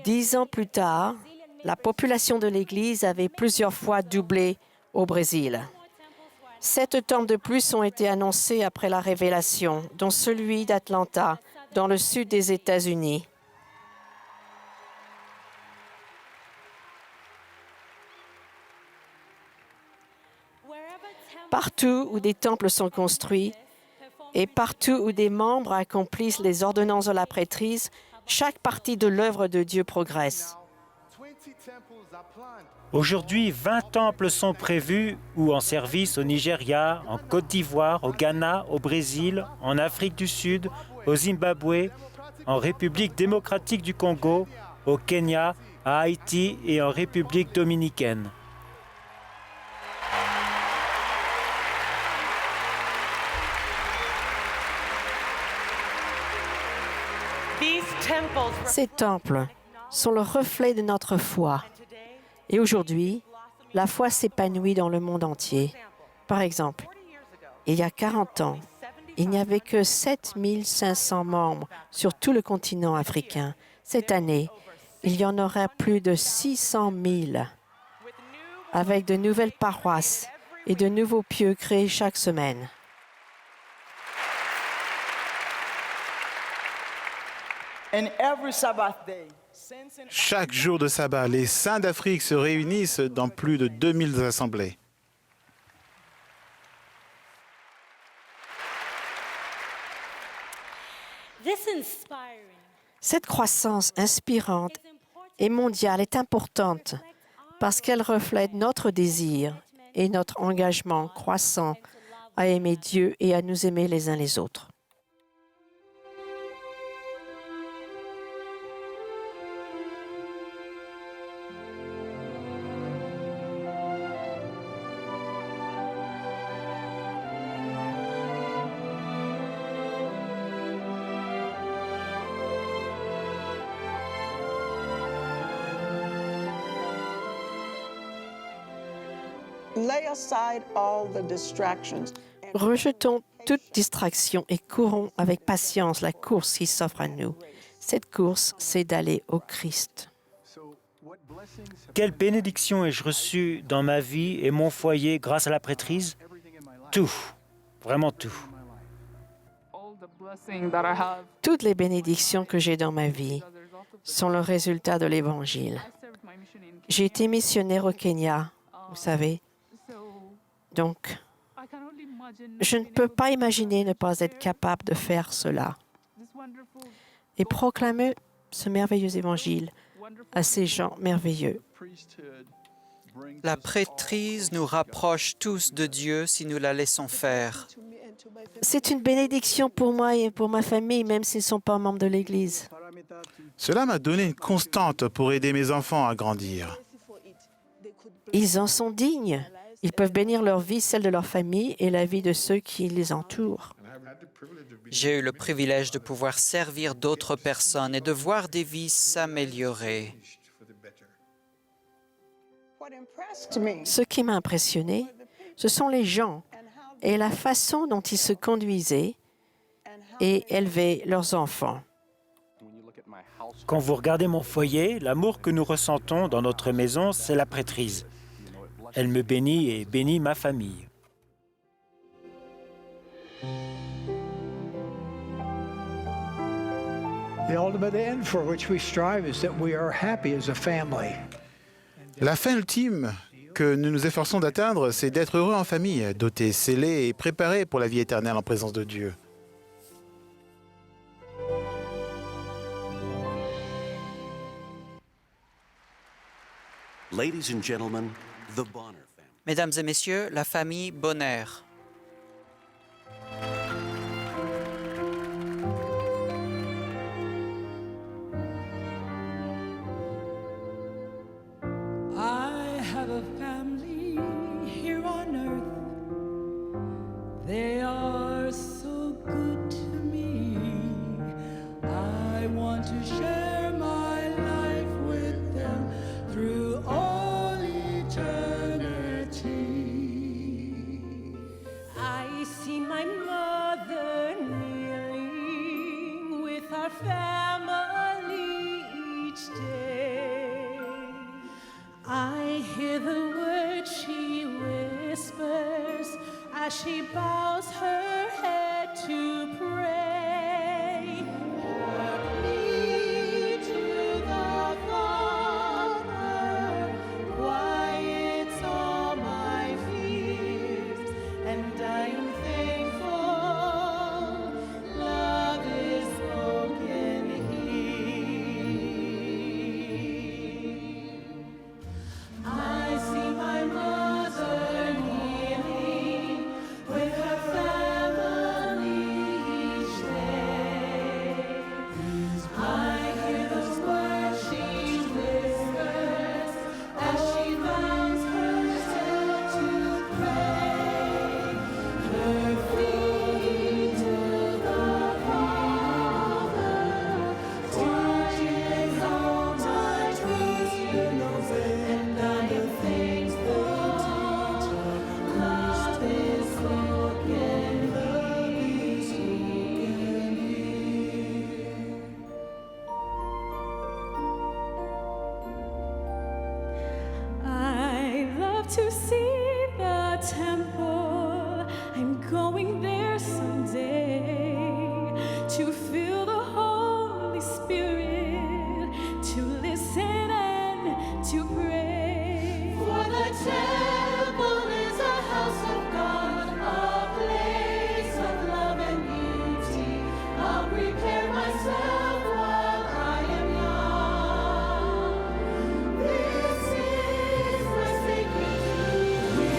10 ans plus tard, la population de l'Église avait plusieurs fois doublé au Brésil. 7 temples de plus ont été annoncés après la Révélation, dont celui d'Atlanta, dans le sud des États-Unis. Partout où des temples sont construits et partout où des membres accomplissent les ordonnances de la prêtrise, chaque partie de l'œuvre de Dieu progresse. Aujourd'hui, 20 temples sont prévus ou en service au Nigeria, en Côte d'Ivoire, au Ghana, au Brésil, en Afrique du Sud, au Zimbabwe, en République démocratique du Congo, au Kenya, à Haïti et en République dominicaine. Ces temples sont le reflet de notre foi. Et aujourd'hui, la foi s'épanouit dans le monde entier. Par exemple, il y a 40 ans, il n'y avait que 7 500 membres sur tout le continent africain. Cette année, il y en aura plus de 600 000, avec de nouvelles paroisses et de nouveaux pieux créés chaque semaine. Chaque jour de sabbat, les saints d'Afrique se réunissent dans plus de 2000 assemblées. Cette croissance inspirante et mondiale est importante parce qu'elle reflète notre désir et notre engagement croissant à aimer Dieu et à nous aimer les uns les autres. Rejetons toute distraction et courons avec patience la course qui s'offre à nous. Cette course, c'est d'aller au Christ. Quelle bénédiction ai-je reçue dans ma vie et mon foyer grâce à la prêtrise? Tout, vraiment tout. Toutes les bénédictions que j'ai dans ma vie sont le résultat de l'Évangile. J'ai été missionnaire au Kenya, vous savez. Donc, je ne peux pas imaginer ne pas être capable de faire cela et proclamer ce merveilleux évangile à ces gens merveilleux. La prêtrise nous rapproche tous de Dieu si nous la laissons faire. C'est une bénédiction pour moi et pour ma famille, même s'ils ne sont pas membres de l'Église. Cela m'a donné une constante pour aider mes enfants à grandir. Ils en sont dignes. Ils peuvent bénir leur vie, celle de leur famille et la vie de ceux qui les entourent. J'ai eu le privilège de pouvoir servir d'autres personnes et de voir des vies s'améliorer. Ce qui m'a impressionné, ce sont les gens et la façon dont ils se conduisaient et élevaient leurs enfants. Quand vous regardez mon foyer, l'amour que nous ressentons dans notre maison, c'est la prêtrise. Elle me bénit et bénit ma famille. La fin ultime que nous nous efforçons d'atteindre, c'est d'être heureux en famille, dotés, scellés et préparés pour la vie éternelle en présence de Dieu. Ladies and gentlemen, the Bonner family. Mesdames et messieurs, la famille Bonner. I have a family here on earth. They are so good to me. I want to share my life she bows her head to pray. Help me to the Father, quiets all my fears, and I am thankful love is spoken here. I see my mother kneeling with her family each day. I hear those words she whispers as she bows herself to pray. Her feet to the Father, touches all my dreams, and I am thankful love is spoken here. I love to see the temple. I'm going there someday to feel the Holy Spirit, to listen and to pray. For the temple is a house of God, a place of love and beauty. I'll prepare myself while I am young. This is my sacred duty. We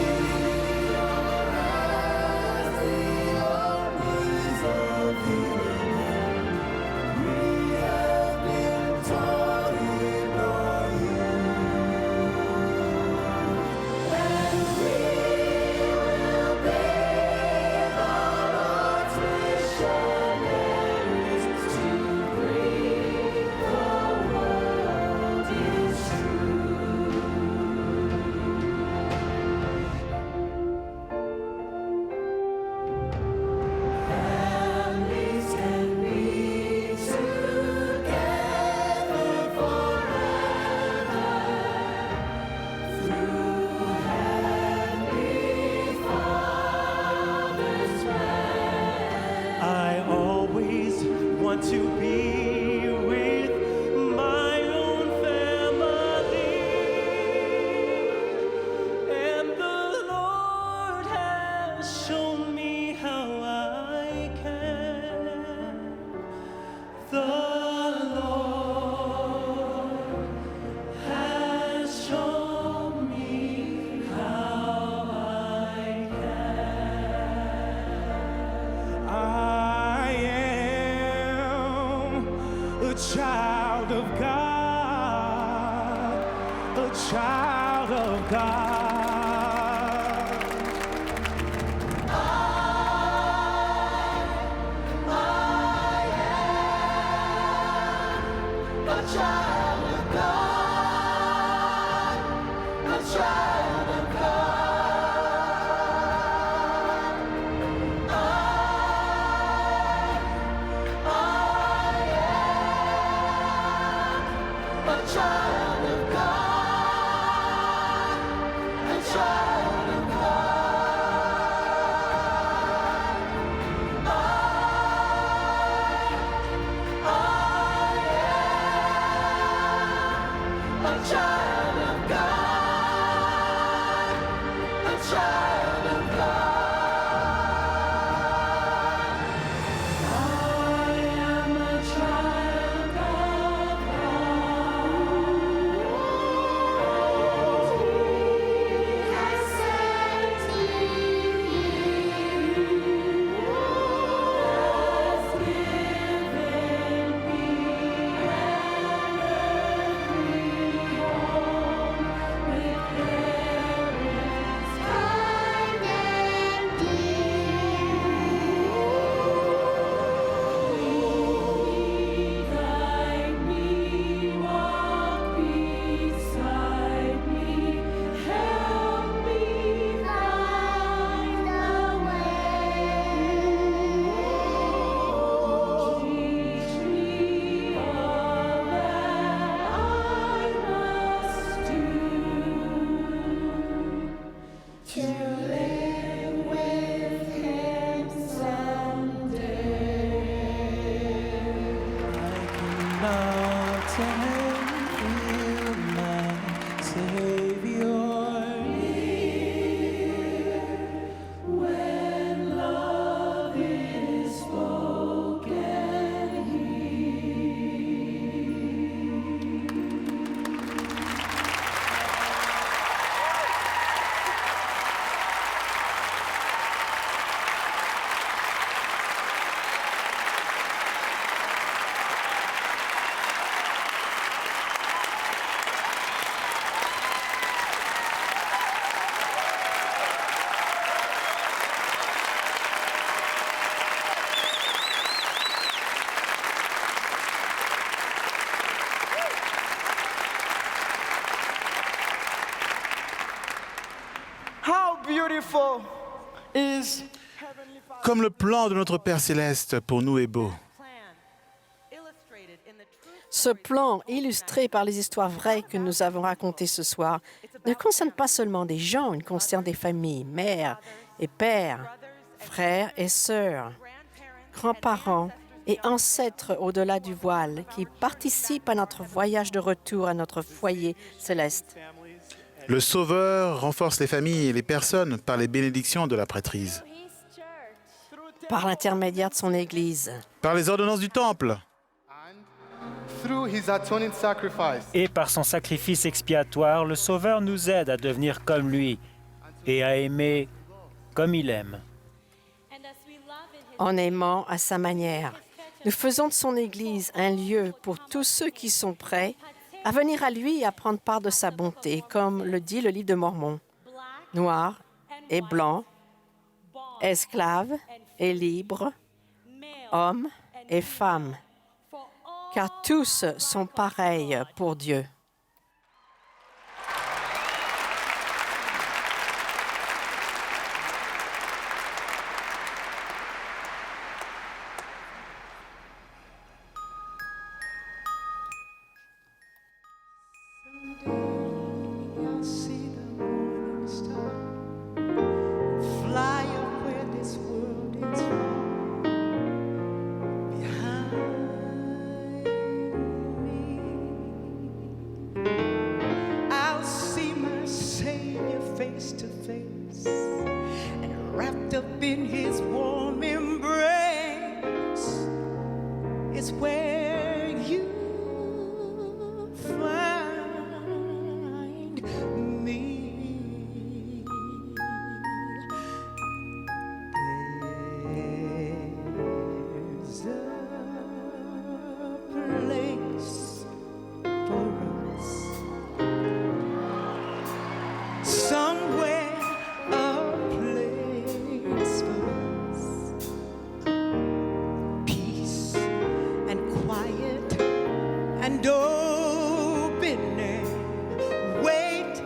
are as the armies of the Lord. We have been taught in our youth, and we will be the Lord's missionaries to bring the world His truth. Families can be together forever through Heavenly Father's plan. I always want to be with my own family, and the Lord has shown me how I can. The Lord has shown me how I can. I am a child of God, a child of God. A child of God, a child of God. I am a child of God, a child of God. A child of God, a child of God. I am a child of God. He has sent me here, has given me an earthly home with parents How beautiful is Comme le plan de notre Père céleste pour nous est beau. Ce plan, illustré par les histoires vraies que nous avons racontées ce soir, ne concerne pas seulement des gens, il concerne des familles, mères et pères, frères et sœurs, grands-parents et ancêtres au-delà du voile qui participent à notre voyage de retour à notre foyer céleste. Le Sauveur renforce les familles et les personnes par les bénédictions de la prêtrise, Par l'intermédiaire de son Église, par les ordonnances du Temple, through his atoning sacrifice. Et par son sacrifice expiatoire, le Sauveur nous aide à devenir comme lui et à aimer comme il aime. en aimant à sa manière. Nous faisons de son Église un lieu pour tous ceux qui sont prêts à venir à lui et à prendre part de sa bonté, comme le dit le livre de Mormon. Noirs et blancs, esclaves et libres, hommes et femmes, car tous sont pareils pour Dieu. I'll see the morning star fly up where this world is far behind me. I'll see my Savior face to face, and wrapped up in his warm embrace is where you find me. There's a place for us, somewhere a place for us, peace and quiet and open air wait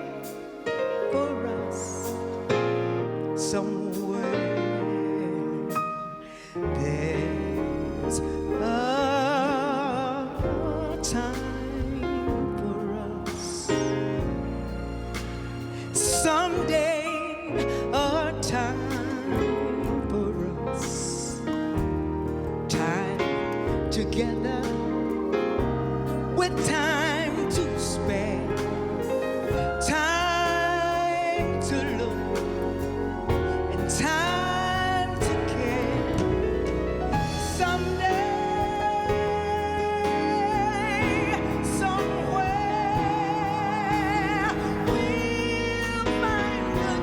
for us somewhere. There's a time for us someday, a time for us, time together with time to spare, time to look and time to care. Someday, somewhere, we'll find a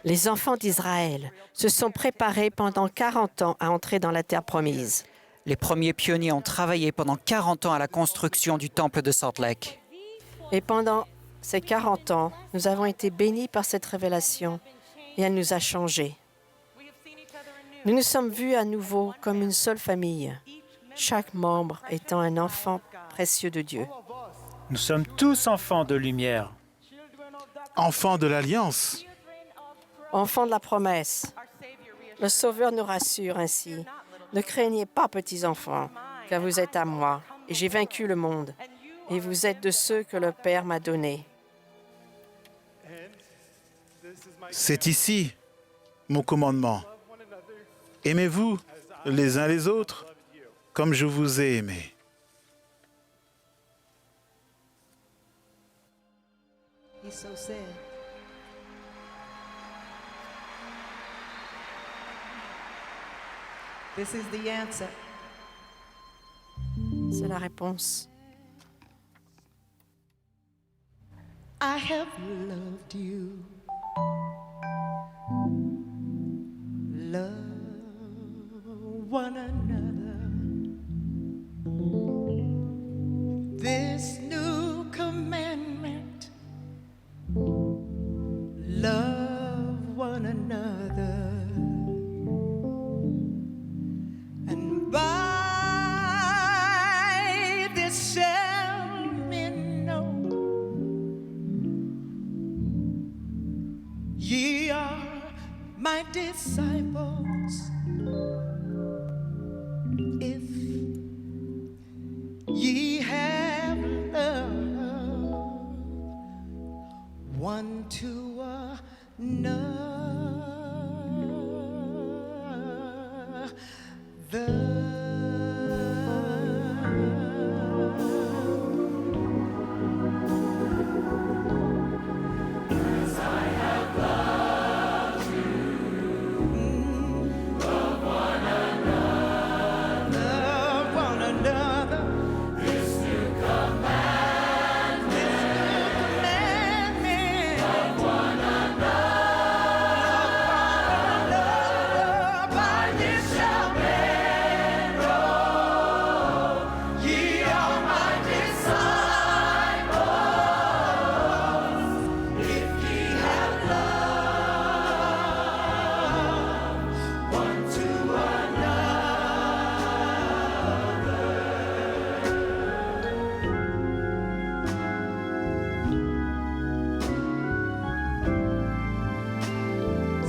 Les enfants d'Israël se sont préparés pendant 40 ans à entrer dans la terre promise. Les premiers pionniers ont travaillé pendant 40 ans à la construction du temple de Salt Lake. Et pendant ces 40 ans, nous avons été bénis par cette révélation et elle nous a changés. Nous nous sommes vus à nouveau comme une seule famille, chaque membre étant un enfant précieux de Dieu. Nous sommes tous enfants de lumière. Enfants de l'Alliance, Enfants de la promesse, le Sauveur nous rassure ainsi. Ne craignez pas, petits-enfants, car vous êtes à moi, et j'ai vaincu le monde, et vous êtes de ceux que le Père m'a donnés. c'est ici mon commandement. Aimez-vous les uns les autres comme je vous ai aimés. He's so sad. This is the answer. C'est la réponse. I have loved you. Love one another. This new commandment. Love one another. And by this shall men know ye are my disciples, if ye have love one to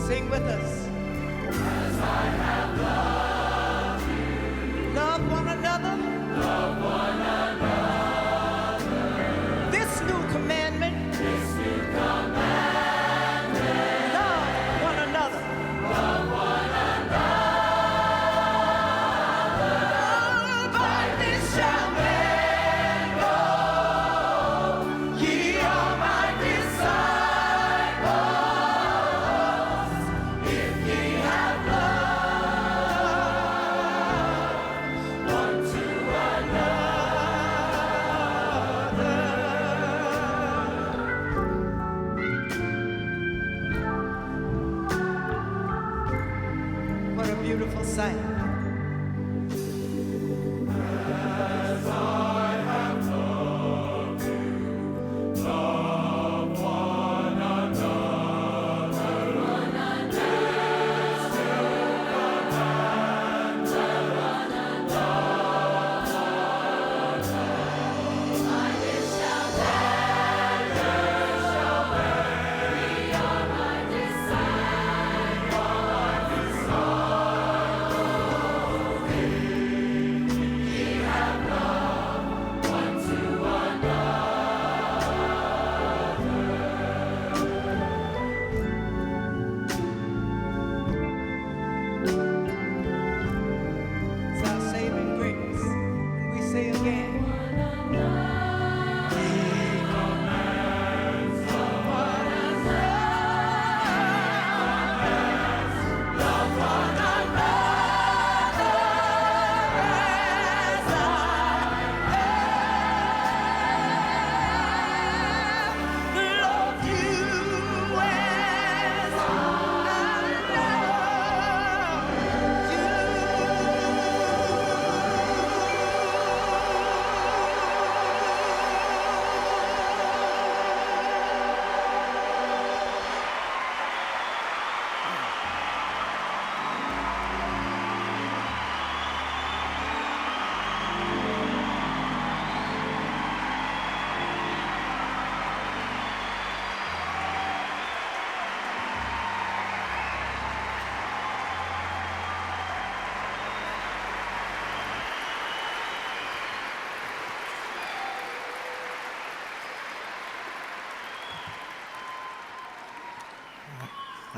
sing with us. As I have loved you. Love one another. Love one another. This new commandment. This new commandment. Love one another. Love one another. By this shall men know ye are my disciples. What a beautiful sight.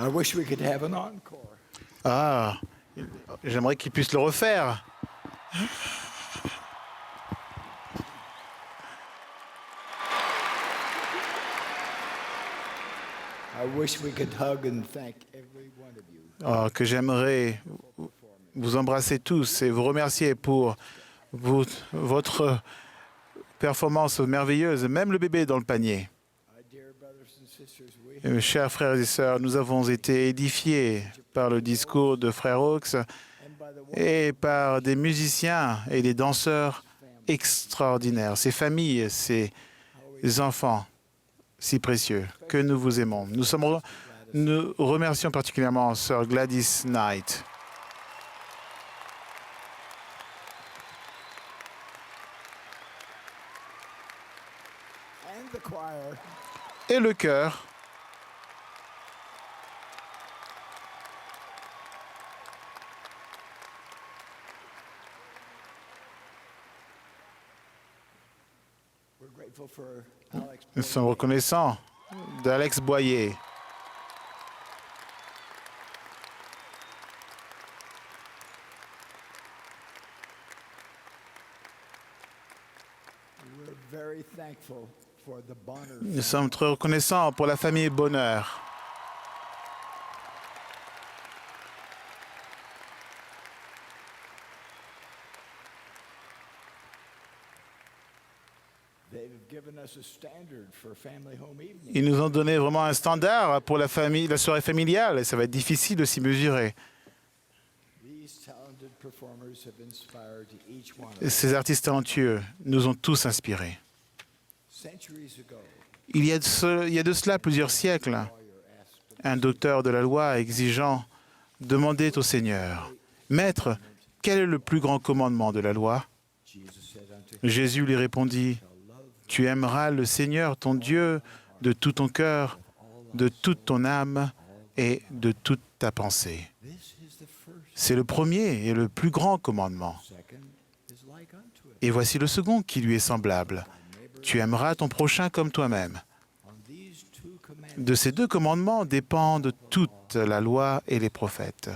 I wish we could have an encore. Ah, j'aimerais qu'il puisse le refaire. I wish we could hug and thank every one of you. Ah, que j'aimerais vous embrasser tous et vous remercier pour votre performance merveilleuse, même le bébé dans le panier. My dear brothers and sisters, we Chers frères et sœurs, nous avons été édifiés par le discours de Frère Hawks et par des musiciens et des danseurs extraordinaires, ces familles, ces enfants si précieux que nous vous aimons. Nous remercions particulièrement Sœur Gladys Knight. and the choir. Et le chœur. We're grateful for Alex. Nous sommes reconnaissants d'Alex Boyer. We're very thankful for the Bonner. Nous sommes très reconnaissants pour la famille Bonheur. They've given us a standard for family home evening. Ils nous ont donné vraiment un standard pour la famille, la soirée familiale, et ça va être difficile de s'y mesurer. These talented performers have inspired each one of Et us. ces artistes talentueux nous ont tous inspirés. Centuries ago, Il y a de cela plusieurs siècles, un docteur de la loi exigeant demandait au Seigneur, « Maître, quel est le plus grand commandement de la loi ?» Jesus said unto him, Jésus lui répondit, « Tu aimeras le Seigneur ton Dieu de tout ton cœur, de toute ton âme et de toute ta pensée. » This is the first. C'est le premier et le plus grand commandement. Second is like unto it. Et voici le second qui lui est semblable. Tu aimeras ton prochain comme toi-même. On these two commandments, De ces deux commandements dépendent toute la loi et les prophètes.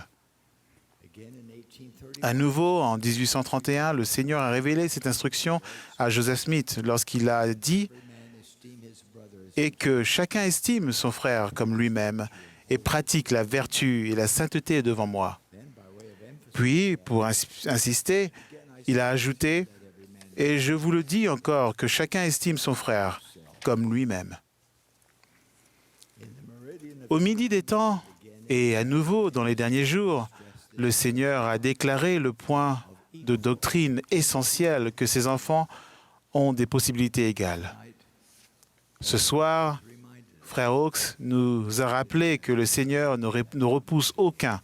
again in 1830, À nouveau, en 1831, le Seigneur a révélé cette instruction à Joseph Smith lorsqu'il a dit every man esteem his brother as et que chacun estime son frère comme lui-même et pratique la vertu et la sainteté devant moi. then by way of emphasis, Puis, pour insister, il a ajouté « Et je vous le dis encore que chacun estime son frère comme lui-même. » in the meridian of Au midi des temps, et à nouveau dans les derniers jours, le Seigneur a déclaré le point de doctrine essentiel que ses enfants ont des possibilités égales. Ce soir, Frère Hawks nous a rappelé que le Seigneur ne repousse aucun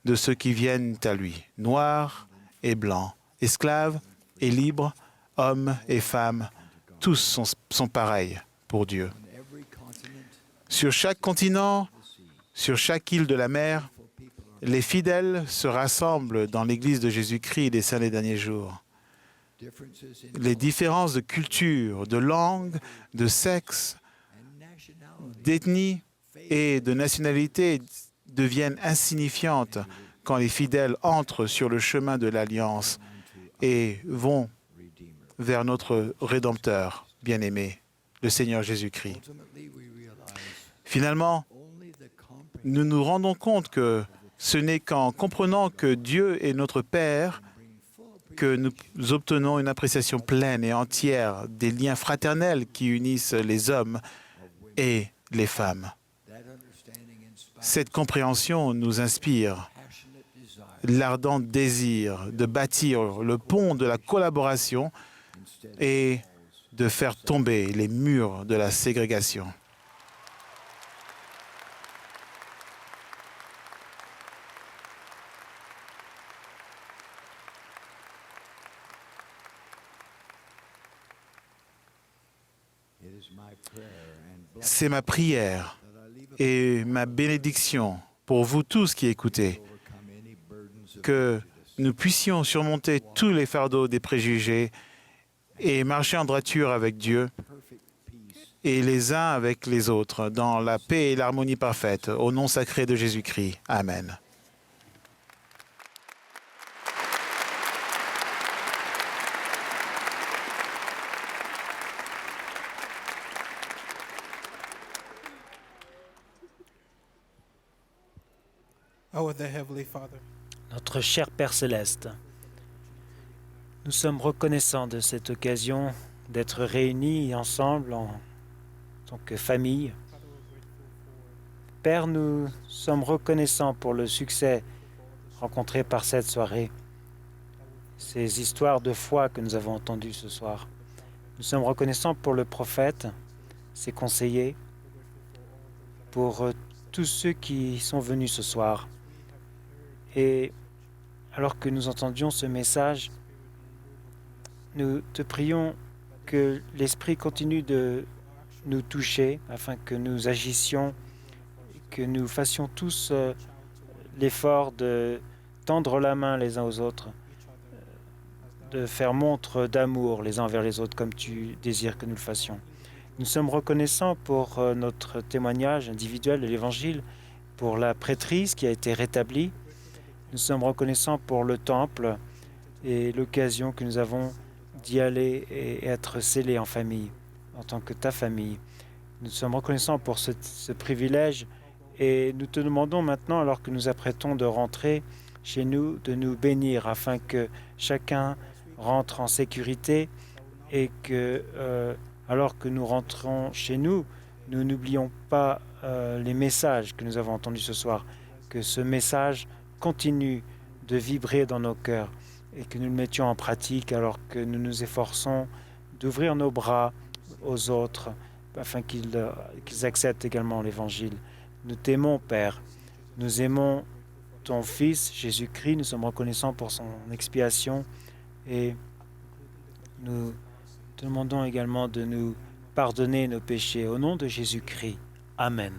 de ceux qui viennent à lui, noirs et blancs, esclaves et libres, hommes et femmes, tous sont pareils pour Dieu. on every continent, Sur chaque continent, sur chaque île de la mer, les fidèles se rassemblent dans l'Église de Jésus-Christ des saints des derniers jours. differences in Les différences de culture, de langue, de sexe, and nationality, d'ethnie et de nationalité deviennent insignifiantes quand les fidèles entrent sur le chemin de l'Alliance et vont Redeemer. vers notre Rédempteur bien-aimé, le Seigneur Jésus-Christ. Ultimately, we realize Finalement, only the comprehension nous nous rendons compte que ce n'est qu'en comprenant que Dieu est notre Père que nous obtenons une appréciation pleine et entière des liens fraternels qui unissent les hommes et les femmes. that understanding inspires Cette compréhension nous inspire passionate desire l'ardent désir de bâtir le pont de la collaboration instead of et de faire tomber les murs de la ségrégation. it is my prayer and blessing C'est ma prière that I leave et ma bénédiction pour vous tous qui écoutez, overcome any burdens of que prejudice. nous puissions surmonter tous les fardeaux des préjugés et marcher en droiture avec Dieu Perfect peace et les uns avec les autres, dans la paix et l'harmonie parfaite, au nom sacré de Jésus-Christ. Amen. Our Heavenly Father, Notre cher Père céleste, nous sommes reconnaissants de cette occasion d'être réunis ensemble en tant que famille. Père, nous sommes reconnaissants pour le succès rencontré par cette soirée, ces histoires de foi que nous avons entendues ce soir. Nous sommes reconnaissants pour le prophète, ses conseillers, pour tous ceux qui sont venus ce soir. Et alors que nous entendions ce message, nous te prions que l'Esprit continue de nous toucher afin que nous agissions, que nous fassions tous l'effort de tendre la main les uns aux autres, de faire montre d'amour les uns envers les autres comme tu désires que nous le fassions. Nous sommes reconnaissants pour notre témoignage individuel de l'Évangile, pour la prêtrise qui a été rétablie. Nous sommes reconnaissants pour le temple et l'occasion que nous avons d'y aller et être scellés en famille, en tant que ta famille. Nous sommes reconnaissants pour ce privilège et nous te demandons maintenant, alors que nous apprêtons de rentrer chez nous, de nous bénir afin que chacun rentre en sécurité et que, alors que nous rentrons chez nous, nous n'oublions pas les messages que nous avons entendus ce soir, que ce message continue de vibrer dans nos cœurs et que nous le mettions en pratique alors que nous nous efforçons d'ouvrir nos bras aux autres afin qu'ils acceptent également l'Évangile. Nous t'aimons, Père. Nous aimons ton Fils, Jésus-Christ. Nous sommes reconnaissants pour son expiation et nous te demandons également de nous pardonner nos péchés. Au nom de Jésus-Christ. Amen.